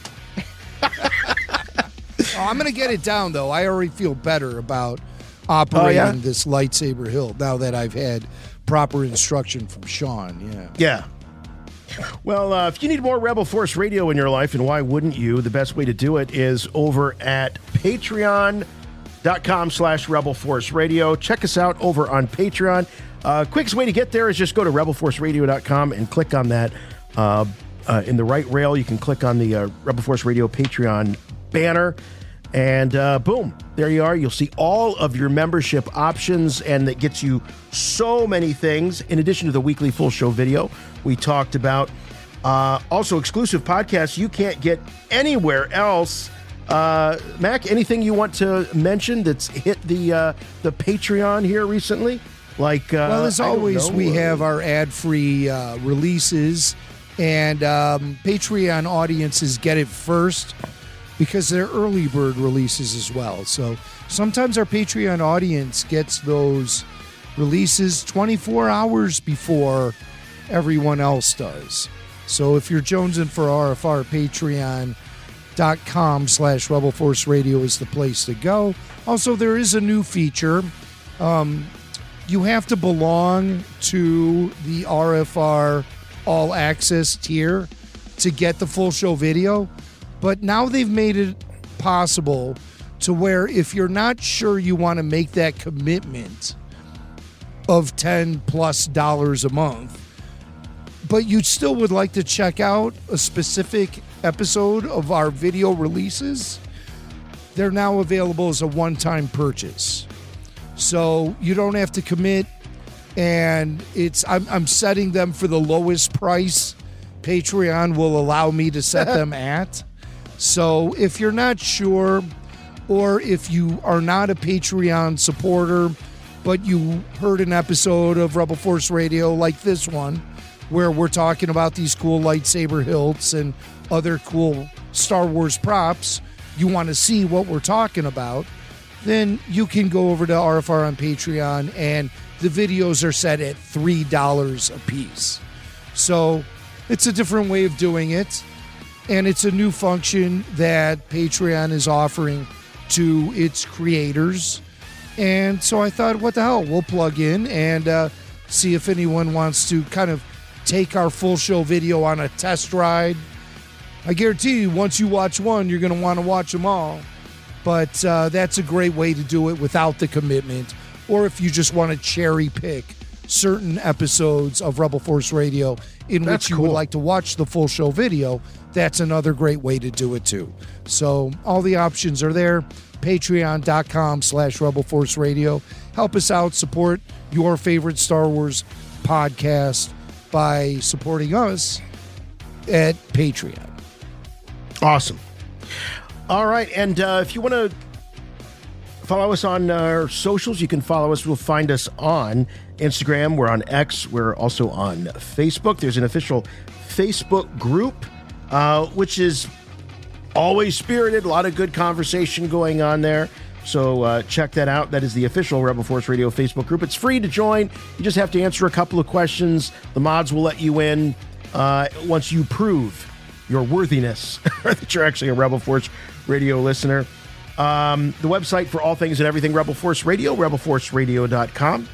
I'm going to get it down, though. I already feel better about operating this lightsaber hilt now that I've had proper instruction from Sean. Yeah. Yeah. Well, if you need more Rebel Force Radio in your life, and why wouldn't you, the best way to do it is over at patreon.com/Rebel Force Radio. Check us out over on Patreon. Quickest way to get there is just go to rebelforceradio.com and click on that. In the right rail, you can click on the Rebel Force Radio Patreon banner, and boom, there you are. You'll see all of your membership options, and that gets you so many things. In addition to the weekly full show video we talked about, also exclusive podcasts you can't get anywhere else. Mac, anything you want to mention that's hit the Patreon here recently? Like, well, as always, we have our ad-free releases, and Patreon audiences get it first because they're early bird releases as well. So sometimes our Patreon audience gets those releases 24 hours before everyone else does. So if you're jonesing for RFR, patreon.com/Rebel Force Radio is the place to go. Also, there is a new feature. You have to belong to the RFR All Access tier to get the full show video. But now they've made it possible to where if you're not sure you want to make that commitment of $10+ a month, but you still would like to check out a specific episode of our video releases, they're now available as a one-time purchase. So you don't have to commit, and I'm setting them for the lowest price Patreon will allow me to set them at. So if you're not sure, or if you are not a Patreon supporter, but you heard an episode of Rebel Force Radio like this one, where we're talking about these cool lightsaber hilts and other cool Star Wars props, you want to see what we're talking about, then you can go over to RFR on Patreon, and the videos are set at $3 a piece. So it's a different way of doing it, and it's a new function that Patreon is offering to its creators. And so I thought, what the hell, we'll plug in and see if anyone wants to kind of take our full show video on a test ride. I guarantee you, once you watch one, you're going to want to watch them all. But that's a great way to do it without the commitment. Or if you just want to cherry pick certain episodes of Rebel Force Radio in which you would like to watch the full show video, that's another great way to do it too. So all the options are there. Patreon.com/Rebel Force Radio. Help us out, support your favorite Star Wars podcast by supporting us at Patreon. Awesome. All right, and if you want to follow us on our socials, you can follow us. We'll find us on Instagram. We're on X. We're also on Facebook. There's an official Facebook group, which is always spirited. A lot of good conversation going on there. So check that out. That is the official Rebel Force Radio Facebook group. It's free to join. You just have to answer a couple of questions. The mods will let you in once you prove your worthiness that you're actually a Rebel Force Radio listener. The website for all things and everything Rebel Force Radio, rebelforceradio.com.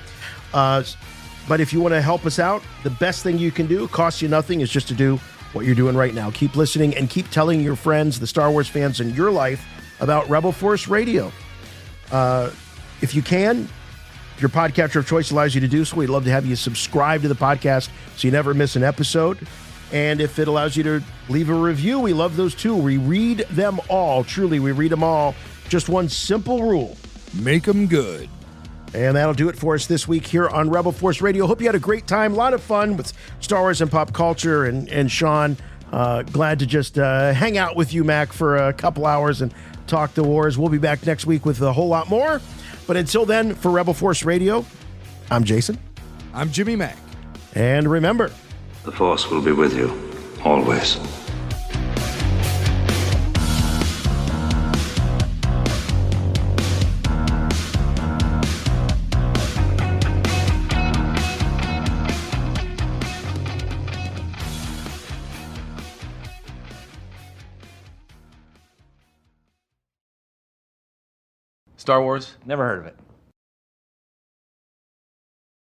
But if you want to help us out, the best thing you can do, costs you nothing, is just to do what you're doing right now. Keep listening and keep telling your friends, the Star Wars fans in your life, about Rebel Force Radio. If you can, if your podcatcher of choice allows you to do so, we'd love to have you subscribe to the podcast so you never miss an episode. And if it allows you to leave a review, we love those too. We read them all. Truly, we read them all. Just one simple rule. Make them good. And that'll do it for us this week here on Rebel Force Radio. Hope you had a great time. A lot of fun with Star Wars and pop culture. And Sean, glad to just hang out with you, Mac, for a couple hours and talk the wars. We'll be back next week with a whole lot more. But until then, for Rebel Force Radio, I'm Jason. I'm Jimmy Mac. And remember, the Force will be with you, always. Star Wars? Never heard of it.